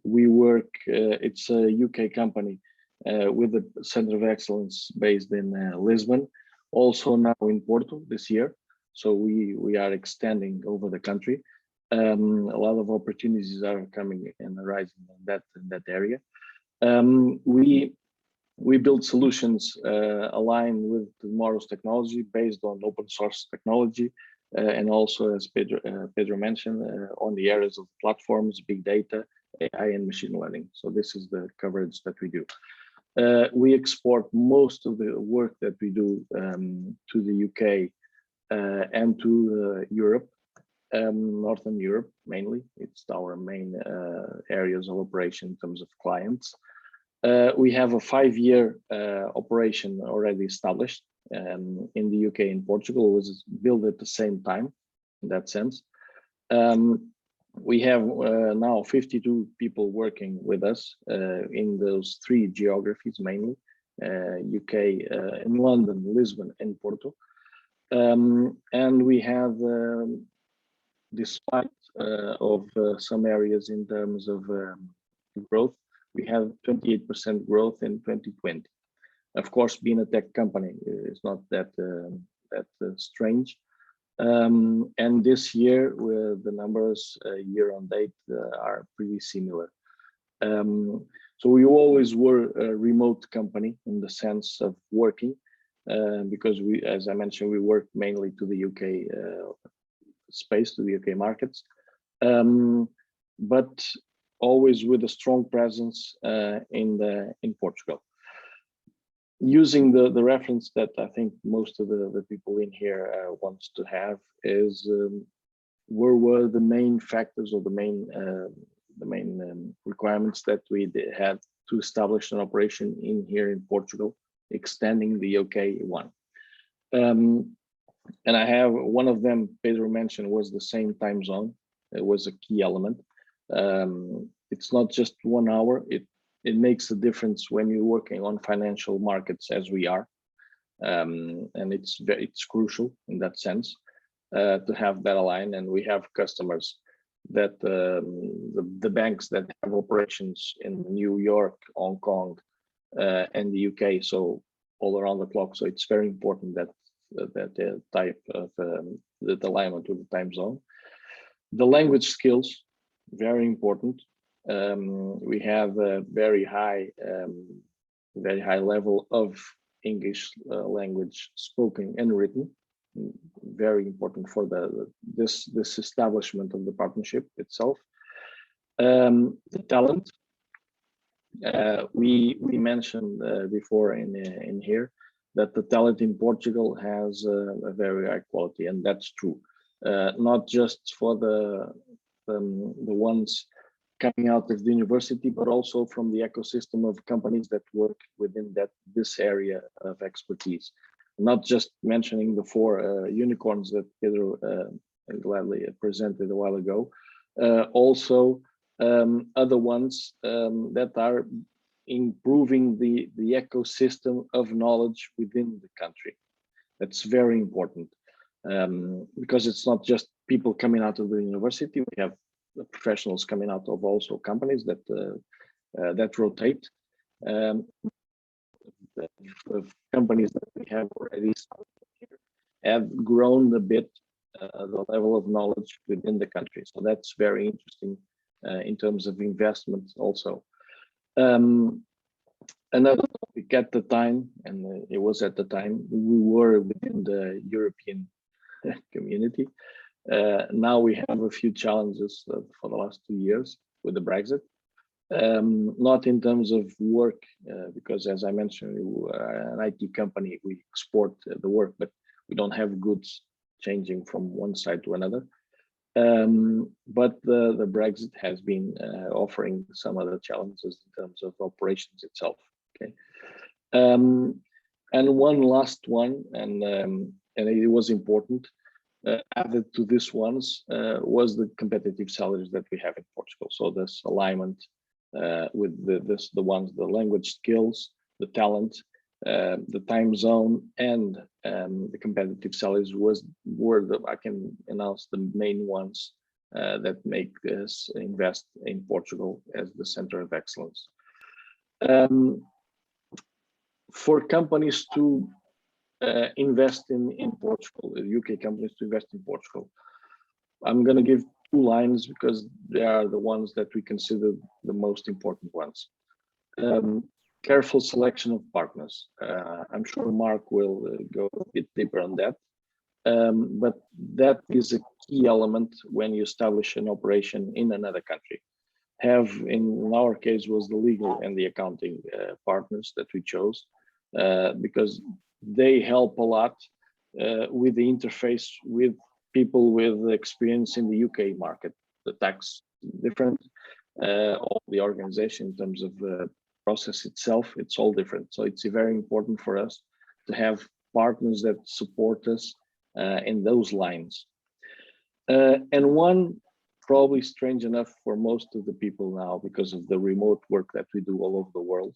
We work, it's a UK company with a center of excellence based in Lisbon, also now in Porto this year. So we are extending over the country. A lot of opportunities are coming and arising in that area. We build solutions aligned with tomorrow's technology based on open source technology. And also, as Pedro mentioned, on the areas of platforms, big data, AI, and machine learning. So this is the coverage that we do. We export most of the work that we do to the UK and to Europe, Northern Europe mainly. It's our main areas of operation in terms of clients. We have a 5-year operation already established. In the UK and Portugal. It was built at the same time in that sense. We have now 52 people working with us in those 3 geographies mainly, UK, in London, Lisbon, and Porto. And we have, despite of some areas in terms of growth, we have 28% growth in 2020. Of course, being a tech company is not that strange. And this year, with the numbers year on date are pretty similar. So we always were a remote company in the sense of working, because we, as I mentioned, we work mainly to the UK space, to the UK markets, but always with a strong presence in Portugal. Using the reference that I think most of the people in here wants to have is where were the main factors or the main requirements that we had to establish an operation in here in Portugal, extending the UK one. And I have one of them, Pedro mentioned, was the same time zone. It was a key element. It's not just 1 hour. It makes a difference when you're working on financial markets as we are, and it's crucial in that sense to have that aligned. And we have customers that the banks that have operations in New York, Hong Kong, and the UK, so all around the clock. So it's very important that the type of the alignment with the time zone. The language skills, very important. We have a very high level of English language spoken and written. Very important for this establishment of the partnership itself. The talent, we mentioned before in here that the talent in Portugal has a very high quality, and that's true. Not just for the ones coming out of the university, but also from the ecosystem of companies that work within this area of expertise. Not just mentioning the 4 unicorns that Pedro gladly presented a while ago, also other ones that are improving the ecosystem of knowledge within the country. That's very important, because it's not just people coming out of the university. We have professionals coming out of also companies that rotate. The companies that we have already have grown a bit the level of knowledge within the country. So that's very interesting in terms of investments also. Another topic at the time, and it was at the time, we were within the European community. Now we have a few challenges for the last 2 years with the Brexit. Not in terms of work, because as I mentioned, we're an IT company, we export the work, but we don't have goods changing from one side to another. But the Brexit has been offering some other challenges in terms of operations itself. Okay, and one last one, and it was important. Added to this ones was the competitive salaries that we have in Portugal. So this alignment with the language skills, the talent, the time zone, and the competitive salaries were I can announce the main ones that make us invest in Portugal as the center of excellence. For companies to invest in Portugal, UK companies to invest in Portugal, I'm going to give 2 lines because they are the ones that we consider the most important ones. Careful selection of partners. I'm sure Mark will go a bit deeper on that, but that is a key element when you establish an operation in another country. In our case, was the legal and the accounting partners that we chose, because they help a lot with the interface with people with experience in the UK market. The tax different, all the organization in terms of process itself, it's all different. So it's very important for us to have partners that support us in those lines. And one probably strange enough for most of the people now because of the remote work that we do all over the world,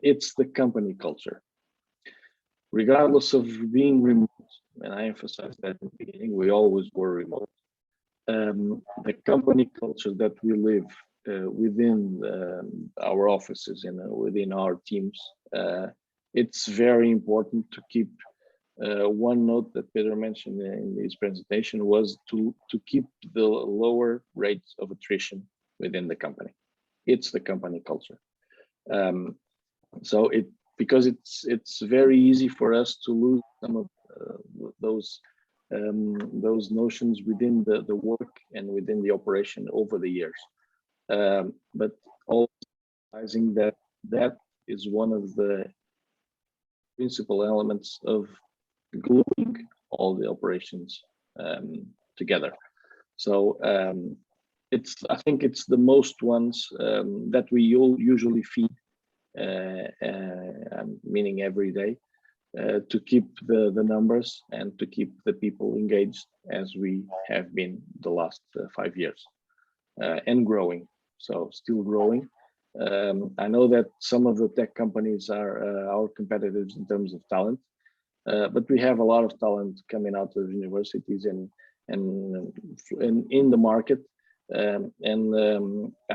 it's the company culture. Regardless of being remote, and I emphasized that in the beginning, we always were remote. The company culture that we live within our offices and within our teams, it's very important to keep. One note that Pedro mentioned in his presentation was to keep the lower rates of attrition within the company. It's the company culture. So because it's very easy for us to lose some of those notions within the work and within the operation over the years. But also realizing that is one of the principal elements of gluing all the operations together. So I think it's the most ones that we usually feed, meaning every day, to keep the numbers and to keep the people engaged as we have been the last 5 years, and growing. So still growing. I know that some of the tech companies are our competitors in terms of talent, but we have a lot of talent coming out of universities and in the market. I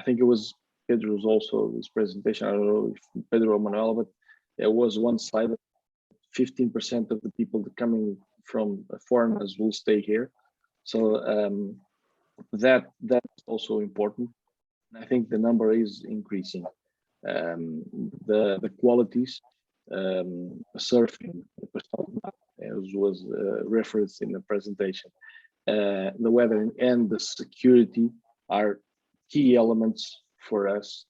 think it was Pedro's also this presentation. I don't know if Pedro or Manuel, but there was one slide. 15% of the people coming from foreigners will stay here. So that's also important. I think the number is increasing. The qualities, surfing, as was referenced in the presentation, the weathering and the security are key elements for us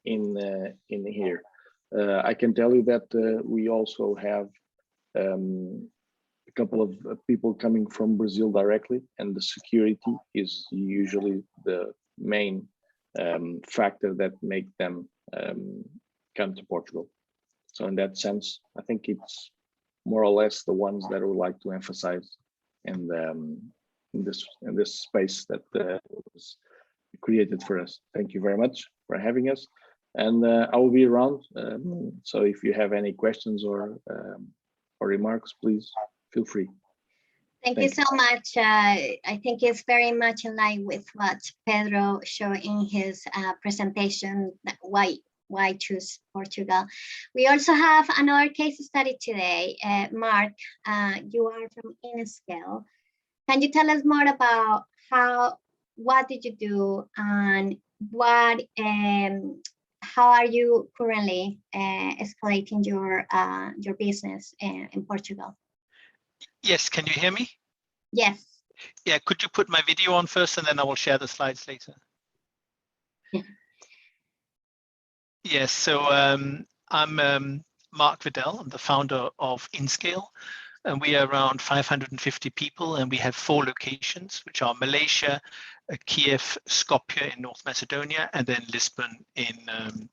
in here. I can tell you that we also have a couple of people coming from Brazil directly, and the security is usually the main factor that make them come to Portugal. So in that sense, I think it's more or less the ones that I would like to emphasize in this space that was created for us. Thank you very much for having us. And I will be around. So if you have any questions or remarks, please feel free. Thank you so much. I think it's very much in line with what Pedro showed in his presentation, why choose Portugal. We also have another case study today. Mark, you are from InScale. Can you tell us more about what did you do and how are you currently escalating your business in Portugal? Yes, can you hear me? Yes. Yeah, could you put my video on first and then I will share the slides later? Yeah. Yes, so I'm Mark Vidal. I'm the founder of InScale, and we are around 550 people, and we have 4 locations, which are Malaysia, Kiev, Skopje in North Macedonia, and then Lisbon in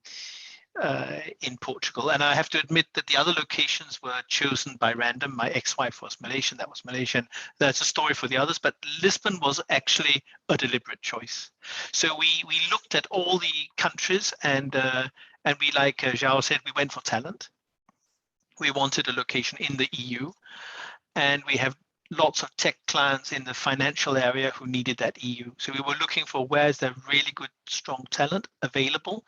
Portugal. And I have to admit that the other locations were chosen by random. My ex-wife was Malaysian, that was Malaysian. That's a story for the others, but Lisbon was actually a deliberate choice. So we looked at all the countries and we, like João said, we went for talent. We wanted a location in the EU, and we have lots of tech clients in the financial area who needed that EU. So we were looking for where is there really good, strong talent available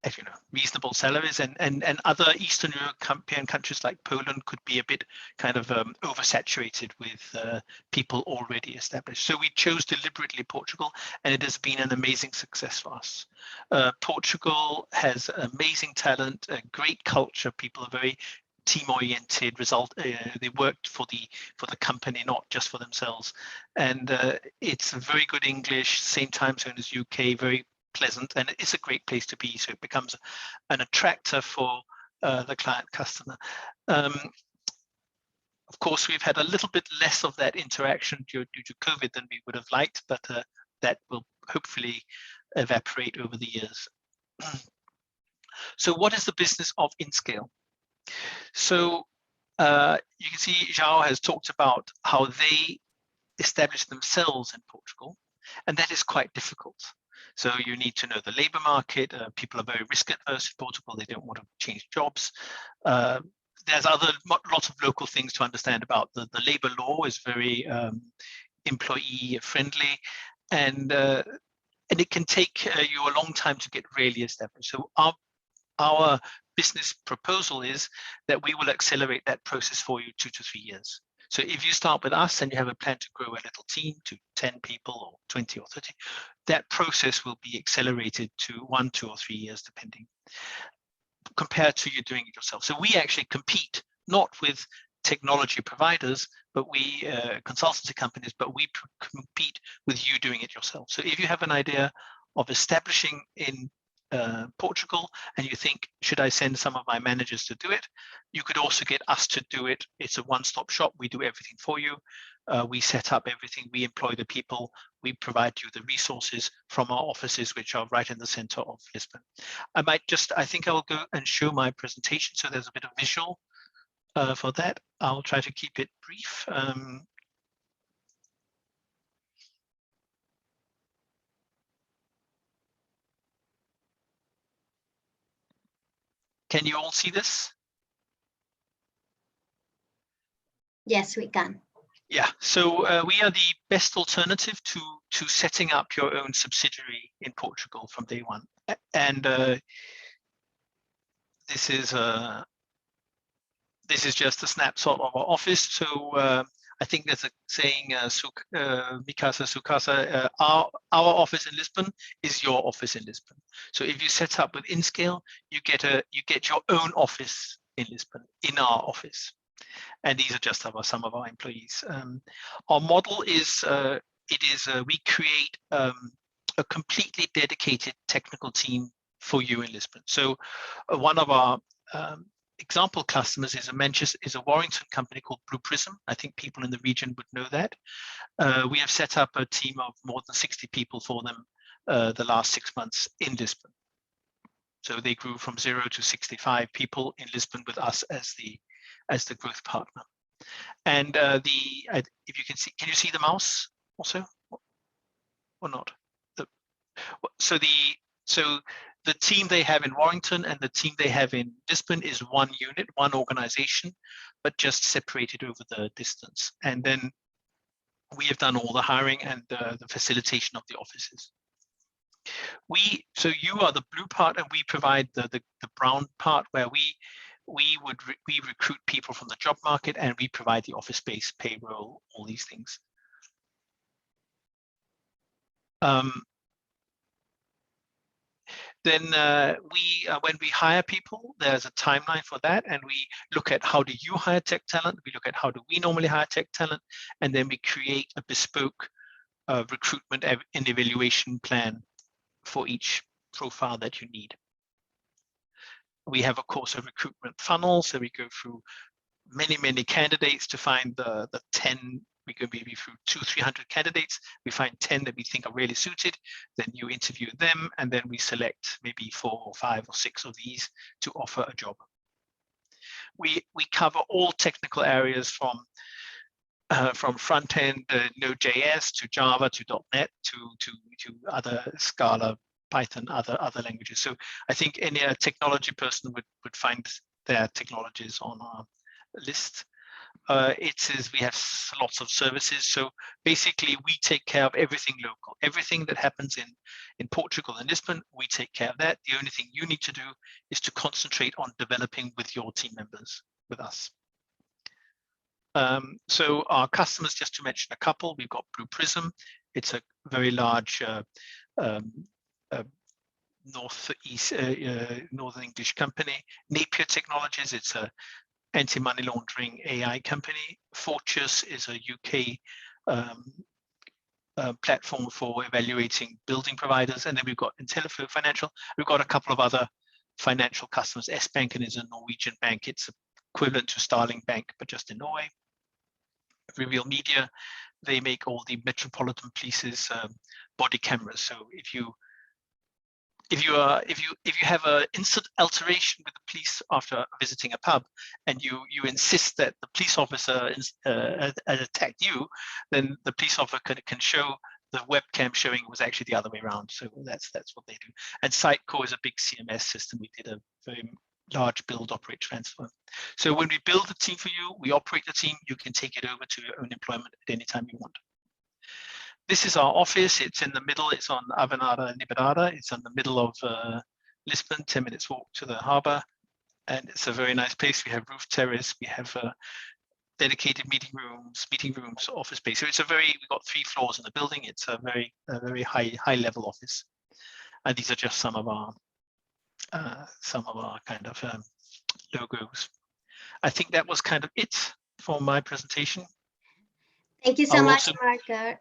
at reasonable salaries, and other Eastern European countries like Poland could be a bit kind of oversaturated with people already established. So we chose deliberately Portugal, and it has been an amazing success for us. Portugal has amazing talent, a great culture. People are very team-oriented. They worked for the company, not just for themselves, and it's very good English, same time zone as UK, very pleasant, and it's a great place to be. So it becomes an attractor for the client customer. Of course, we've had a little bit less of that interaction due to COVID than we would have liked, but that will hopefully evaporate over the years. So what is the business of InScale? So you can see João has talked about how they establish themselves in Portugal, and that is quite difficult. So you need to know the labor market. People are very risk adverse in Portugal. They don't want to change jobs. There's lots of local things to understand about. The labor law is very employee friendly, and it can take you a long time to get really established. So our business proposal is that we will accelerate that process for you 2 to 3 years. So if you start with us and you have a plan to grow a little team to 10 people or 20 or 30, that process will be accelerated to 1, 2, or 3 years, depending, compared to you doing it yourself. So we actually compete not with technology providers, but we consultancy companies, but we compete with you doing it yourself. So if you have an idea of establishing in Portugal and you think, should I send some of my managers to do it? You could also get us to do it. It's a one-stop shop. We do everything for you. We set up everything. We employ the people. We provide you the resources from our offices, which are right in the center of Lisbon. I think I will go and show my presentation. So there's a bit of visual for that. I'll try to keep it brief. Can you all see this? Yes, we can. Yeah, so we are the best alternative to setting up your own subsidiary in Portugal from day one. And this is just a snapshot of our office. So I think there's a saying, Mikasa Sukasa, our office in Lisbon is your office in Lisbon. So if you set up with InScale, you get your own office in Lisbon, in our office. And these are just some of our employees. Our model is, we create a completely dedicated technical team for you in Lisbon. So one of our example customers is a Warrington company called Blue Prism. I think people in the region would know that. We have set up a team of more than 60 people for them the last 6 months in Lisbon. So they grew from 0 to 65 people in Lisbon with us as the growth partner. And if you can see the mouse also or not? So the team they have in Warrington and the team they have in Lisbon is one unit, one organization, but just separated over the distance. And then we have done all the hiring and the facilitation of the offices. So you are the blue part, and we provide the brown part, where we recruit people from the job market, and we provide the office space, payroll, all these things. Then when we hire people, there's a timeline for that, and we look at how do you hire tech talent, we look at how do we normally hire tech talent, and then we create a bespoke recruitment and evaluation plan for each profile that you need. We have, of course, a recruitment funnel, so we go through many candidates to find the 10. We go maybe through 200-300 candidates. We find 10 that we think are really suited. Then you interview them, and then we select maybe 4 or 5 or 6 of these to offer a job. We cover all technical areas from front end Node.js to Java to .NET to other Scala, Python, other languages. So I think any technology person would find their technologies on our list. It says we have lots of services. So basically, we take care of everything local. Everything that happens in Portugal and Lisbon, we take care of that. The only thing you need to do is to concentrate on developing with your team members, with us. So our customers, just to mention a couple, we've got Blue Prism. It's a very large Northern English company. Napier Technologies, it's a anti-money laundering AI company. Fortius is a UK platform for evaluating building providers. And then we've got Intelliflo Financial. We've got a couple of other financial customers. S-Banken is a Norwegian bank. It's equivalent to Starling Bank, but just in Norway. Reveal Media, they make all the Metropolitan Police's body cameras. So if you if you have an instant alteration with the police after visiting a pub, and you insist that the police officer had attacked you, then the police officer can show the webcam showing it was actually the other way around. So that's what they do. And Sitecore is a big CMS system. We did a very large build, operate, transfer. So when we build the team for you, we operate the team. You can take it over to your own employment at any time you want. This is our office. It's in the middle. It's on Avenida Liberada. It's in the middle of Lisbon, 10 minutes walk to the harbor. And it's a very nice place. We have roof terrace. We have dedicated meeting rooms, office space. So we've got 3 floors in the building. It's a very high level office. And these are just some of our kind of logos. I think that was kind of it for my presentation. Thank you so much, Marco.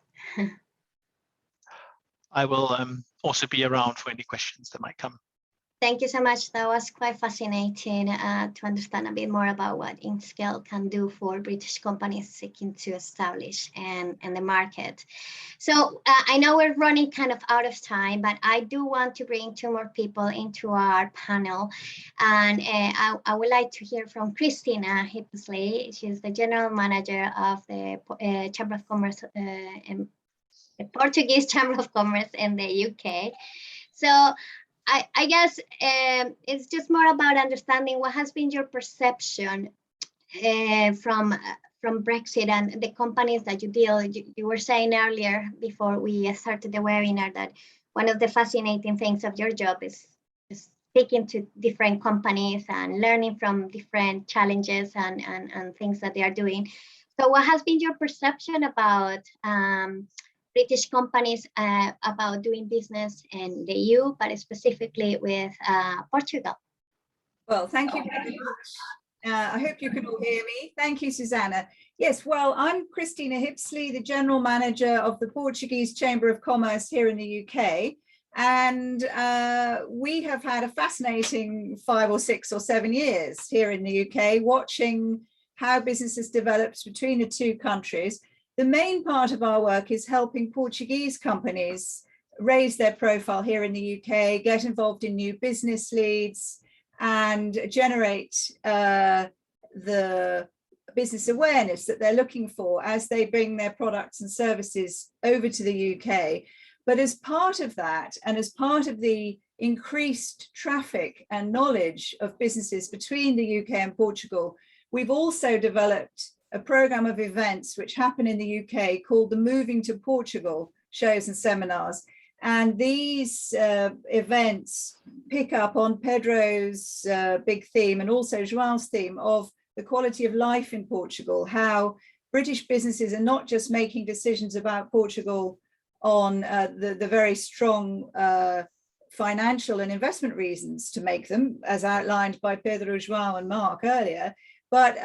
I will also be around for any questions that might come. Thank you so much. That was quite fascinating to understand a bit more about what InScale can do for British companies seeking to establish and the market. So I know we're running kind of out of time, but I do want to bring 2 more people into our panel. And I would like to hear from Christina Hippsley. She's the General Manager of the Chamber of Commerce, the Portuguese Chamber of Commerce in the UK. So I guess it's just more about understanding what has been your perception from Brexit and the companies that you deal. You were saying earlier before we started the webinar that one of the fascinating things of your job is speaking to different companies and learning from different challenges and things that they are doing. So what has been your perception about British companies about doing business in the EU, but specifically with Portugal? Well, thank you very much. I hope you can all hear me. Thank you, Susanna. Yes, well, I'm Christina Hippsley, the General Manager of the Portuguese Chamber of Commerce here in the UK. And we have had a fascinating 5 or 6 or 7 years here in the UK, watching how businesses developed between the 2 countries. The main part of our work is helping Portuguese companies raise their profile here in the UK, get involved in new business leads, and generate the business awareness that they're looking for as they bring their products and services over to the UK. But as part of that, and as part of the increased traffic and knowledge of businesses between the UK and Portugal, we've also developed a program of events which happen in the UK called the Moving to Portugal shows and seminars. And these events pick up on Pedro's big theme and also João's theme of the quality of life in Portugal, how British businesses are not just making decisions about Portugal on the very strong financial and investment reasons to make them, as outlined by Pedro, João and Mark earlier, but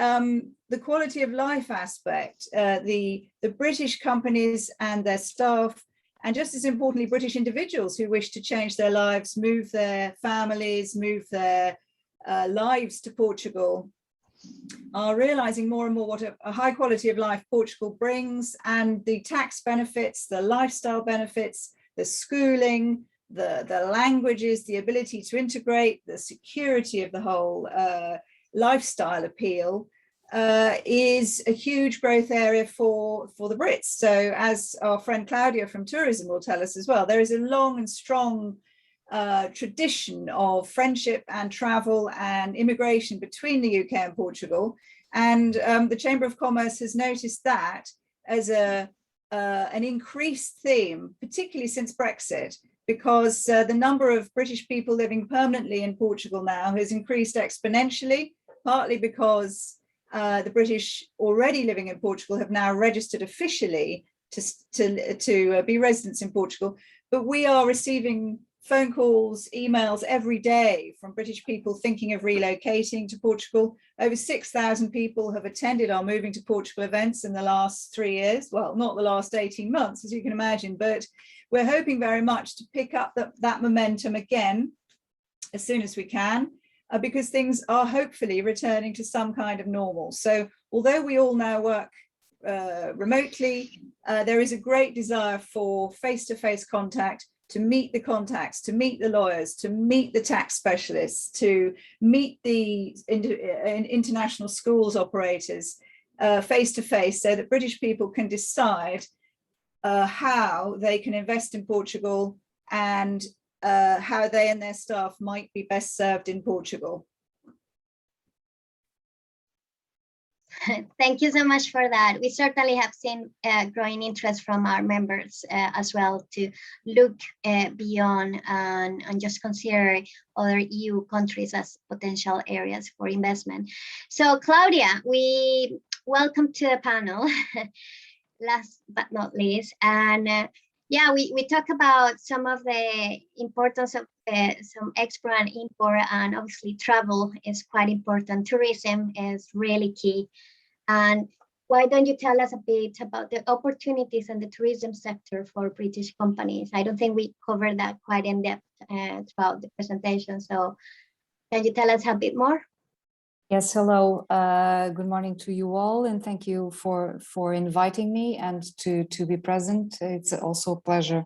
the quality of life aspect, the British companies and their staff, and just as importantly, British individuals who wish to change their lives, move their families, move their lives to Portugal, are realizing more and more what a high quality of life Portugal brings, and the tax benefits, the lifestyle benefits, the schooling, the languages, the ability to integrate, the security of the whole lifestyle appeal is a huge growth area for the Brits. So as our friend Claudia from tourism will tell us as well, there is a long and strong tradition of friendship and travel and immigration between the UK and Portugal. And the Chamber of Commerce has noticed that as an increased theme, particularly since Brexit, because the number of British people living permanently in Portugal now has increased exponentially, partly because the British already living in Portugal have now registered officially to be residents in Portugal. But we are receiving phone calls, emails every day from British people thinking of relocating to Portugal. Over 6,000 people have attended our Moving to Portugal events in the last 3 years. Well, not the last 18 months, as you can imagine, but we're hoping very much to pick up that momentum again as soon as we can, because things are hopefully returning to some kind of normal. So although we all now work remotely, there is a great desire for face-to-face contact, to meet the contacts, to meet the lawyers, to meet the tax specialists, to meet the international schools operators face to face, so that British people can decide how they can invest in Portugal and how they and their staff might be best served in Portugal. Thank you so much for that. We certainly have seen growing interest from our members as well to look beyond and just consider other EU countries as potential areas for investment. So Claudia, we welcome to the panel, last but not least. And yeah, we talk about some of the importance of some export and import, and obviously travel is quite important. Tourism is really key. And why don't you tell us a bit about the opportunities in the tourism sector for British companies? I don't think we covered that quite in depth throughout the presentation. So can you tell us a bit more? Yes, hello. Good morning to you all, and thank you for inviting me and to be present. It's also a pleasure.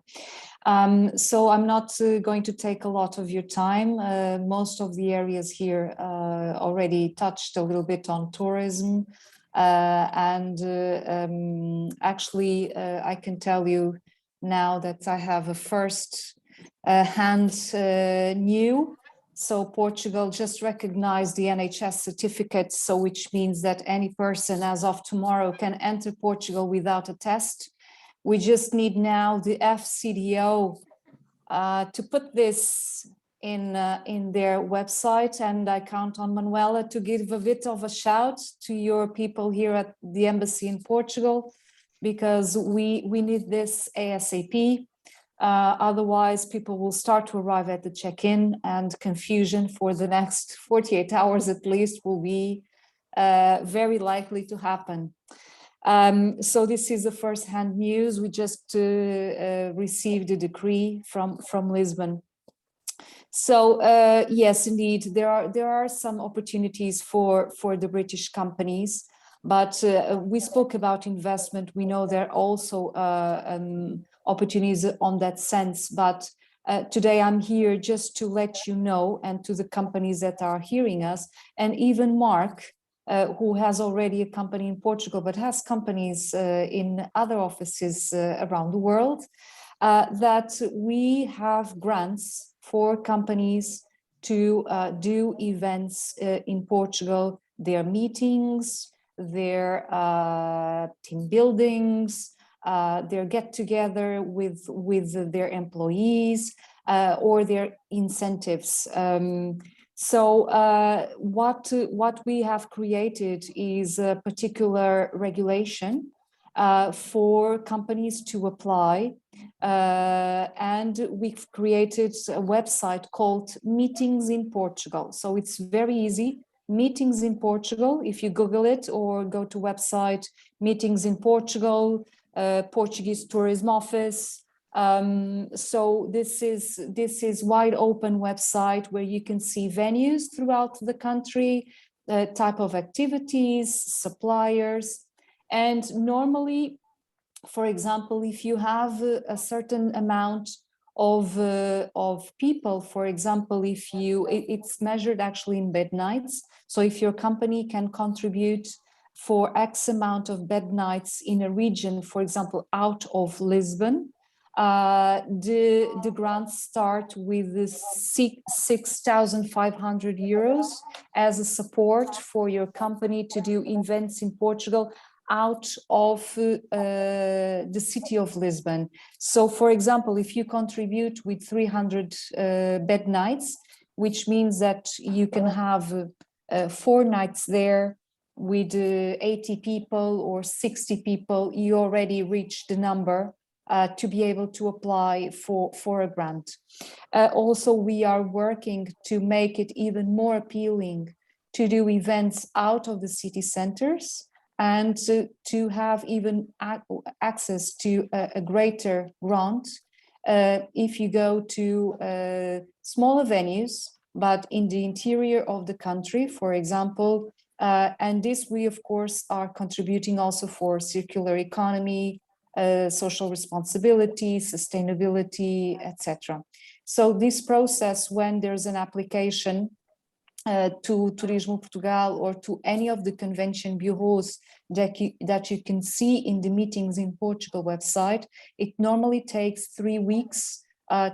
So I'm not going to take a lot of your time. Most of the areas here already touched a little bit on tourism. Actually, I can tell you now that I have a first hand new. So Portugal just recognized the NHS certificate, so which means that any person as of tomorrow can enter Portugal without a test. We just need now the FCDO to put this in their website, and I count on Manuela to give a bit of a shout to your people here at the embassy in Portugal, because we need this ASAP. Otherwise, people will start to arrive at the check-in, and confusion for the next 48 hours at least will be very likely to happen. So this is the first-hand news. We just received a decree from Lisbon. So yes, indeed, there are some opportunities for the British companies, but we spoke about investment. We know there are also opportunities on that sense, but today I'm here just to let you know, and to the companies that are hearing us, and even Mark, who has already a company in Portugal, but has companies in other offices around the world, that we have grants for companies to do events in Portugal, their meetings, their team buildings, their get-together with their employees, or their incentives. So what we have created is a particular regulation for companies to apply, and we've created a website called Meetings in Portugal. So it's very easy, Meetings in Portugal. If you Google it or go to website Meetings in Portugal, Portuguese Tourism Office. So this is wide open website where you can see venues throughout the country, type of activities, suppliers. And normally, for example, if you have a certain amount of people, for example, if it's measured actually in bed nights. So if your company can contribute for X amount of bed nights in a region, for example, out of Lisbon, the grants start with 6,500 euros as a support for your company to do events in Portugal out of the city of Lisbon. So for example, if you contribute with 300 bed nights, which means that you can have 4 nights there with 80 people or 60 people, you already reach the number to be able to apply for a grant. Also, we are working to make it even more appealing to do events out of the city centers, and to have even access to a greater grant if you go to smaller venues, but in the interior of the country, for example. And this we, of course, are contributing also for circular economy, social responsibility, sustainability, etc. So this process, when there's an application to Turismo Portugal or to any of the convention bureaus that you can see in the meetings in Portugal website, it normally takes 3 weeks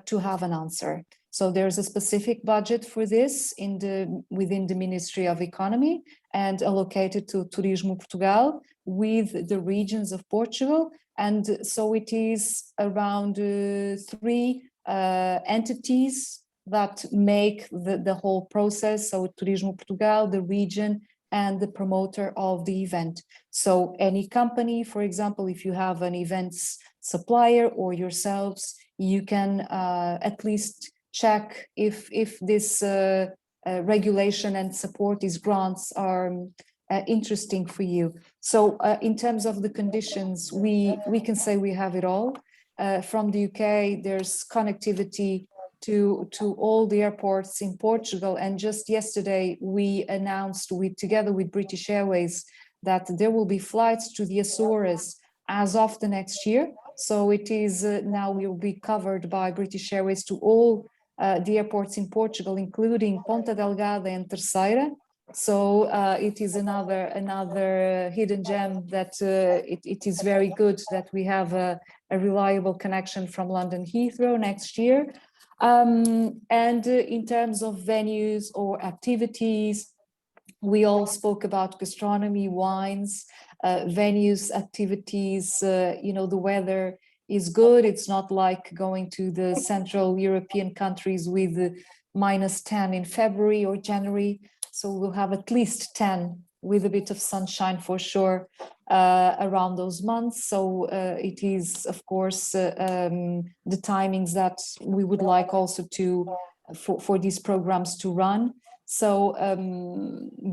to have an answer. So there's a specific budget for this within the Ministry of Economy and allocated to Turismo Portugal with the regions of Portugal. And so it is around 3 entities that make the whole process. So Turismo Portugal, the region, and the promoter of the event. So any company, for example, if you have an events supplier or yourselves, you can at least check if this regulation and support, these grants are interesting for you. So in terms of the conditions, we can say we have it all. From the UK, there's connectivity to all the airports in Portugal. And just yesterday, we announced together with British Airways that there will be flights to the Azores as of the next year. So it is now will be covered by British Airways to all the airports in Portugal, including Ponta Delgada and Terceira. So it is another hidden gem that it is very good that we have a reliable connection from London Heathrow next year. And in terms of venues or activities, we all spoke about gastronomy, wines, venues, activities. The weather is good. It's not like going to the Central European countries with -10 in February or January. So we'll have at least 10 with a bit of sunshine for sure around those months. So it is, of course, the timings that we would like also for these programs to run. So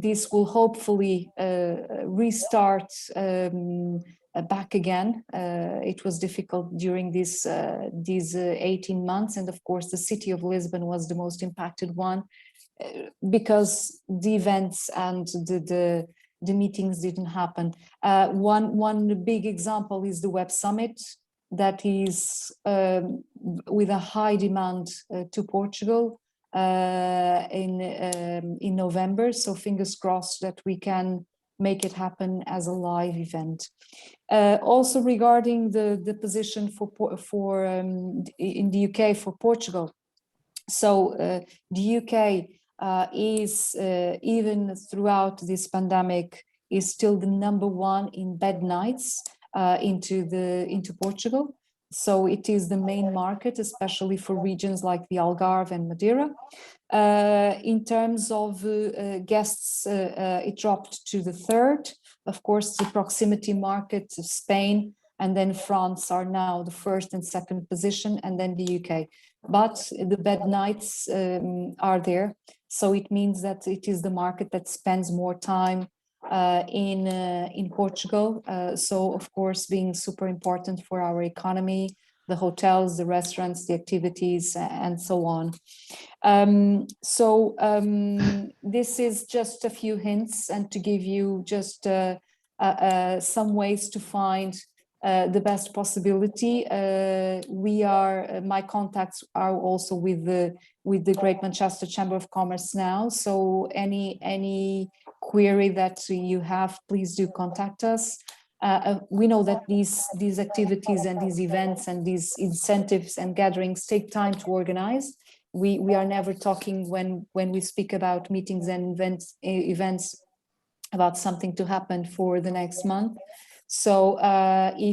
this will hopefully restart back again. It was difficult during these 18 months. And of course, the city of Lisbon was the most impacted one because the events and the meetings didn't happen. One big example is the Web Summit that is with a high demand to Portugal in November. So fingers crossed that we can make it happen as a live event. Also regarding the position for in the UK for Portugal. So the UK is even throughout this pandemic is still the #1 in bed nights into Portugal. So it is the main market, especially for regions like the Algarve and Madeira. In terms of guests, it dropped to the 3rd. Of course, the proximity markets of Spain and then France are now the 1st and 2nd position, and then the UK. But the bed nights are there. So it means that it is the market that spends more time in Portugal. So of course, being super important for our economy, the hotels, the restaurants, the activities, and so on. This is just a few hints and to give you just some ways to find the best possibility. My contacts are also with the Great Manchester Chamber of Commerce now. So any query that you have, please do contact us. We know that these activities and these events and these incentives and gatherings take time to organize. We are never talking when we speak about meetings and events about something to happen for the next month. So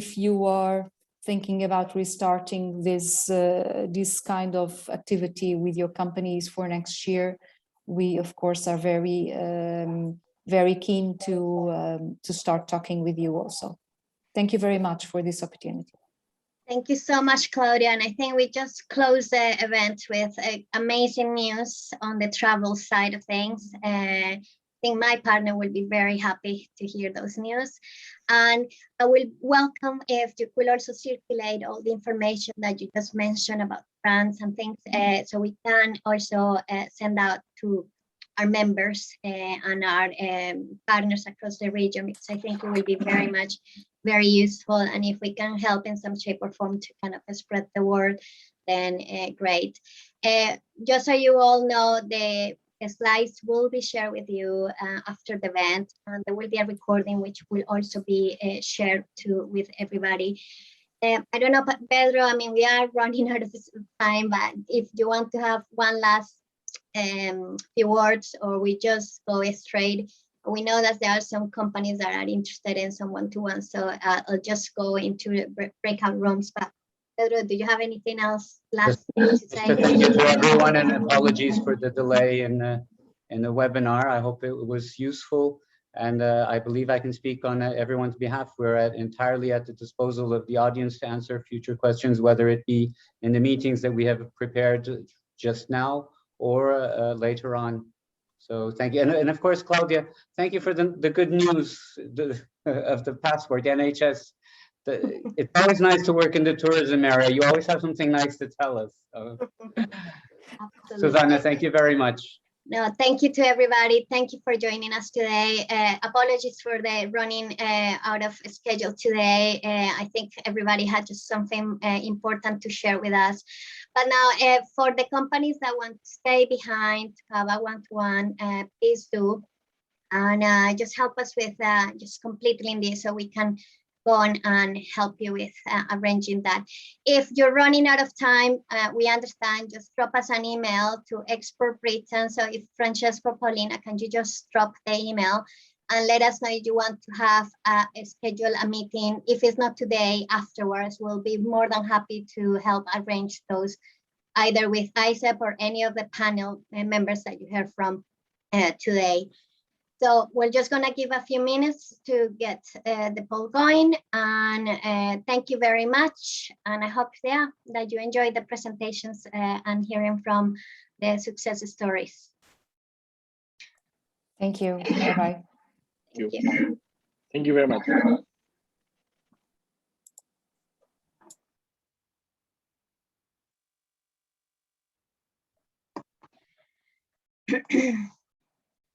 if you are thinking about restarting this kind of activity with your companies for next year, we of course are very keen to start talking with you also. Thank you very much for this opportunity. Thank you so much, Claudia. And I think we just closed the event with amazing news on the travel side of things. I think my partner will be very happy to hear those news. And I will welcome if you will also circulate all the information that you just mentioned about France and things, so we can also send out to our members and our partners across the region, because I think it will be very much very useful. And if we can help in some shape or form to kind of spread the word, then great. Just so you all know, the slides will be shared with you after the event, and there will be a recording which will also be shared with everybody. I don't know, Pedro, I mean, we are running out of time, but if you want to have one last few words, or we just go straight. We know that there are some companies that are interested in some one-to-one, so I'll just go into breakout rooms. But Pedro, do you have anything else last to say? Thank you to everyone, and apologies for the delay in the webinar. I hope it was useful, and I believe I can speak on everyone's behalf. We're entirely at the disposal of the audience to answer future questions, whether it be in the meetings that we have prepared just now or later on. So thank you. And of course, Claudia, thank you for the good news of the passport, the NHS. It's always nice to work in the tourism area. You always have something nice to tell us. So. Susanna, thank you very much. No, thank you to everybody. Thank you for joining us today. Apologies for the running out of schedule today. I think everybody had just something important to share with us. But now for the companies that want to stay behind to have a one-to-one, please do. And just help us with just completing this so we can go on and help you with arranging that. If you're running out of time, we understand, just drop us an email to Export Britain. So if Francesco, Paulina, can you just drop the email and let us know if you want to have schedule a meeting. If it's not today, afterwards, we'll be more than happy to help arrange those, either with ISEP or any of the panel members that you heard from today. So we're just gonna give a few minutes to get the poll going, and thank you very much. And I hope, yeah, that you enjoyed the presentations and hearing from the success stories. Thank you. Bye-bye. Thank you. Thank you very much.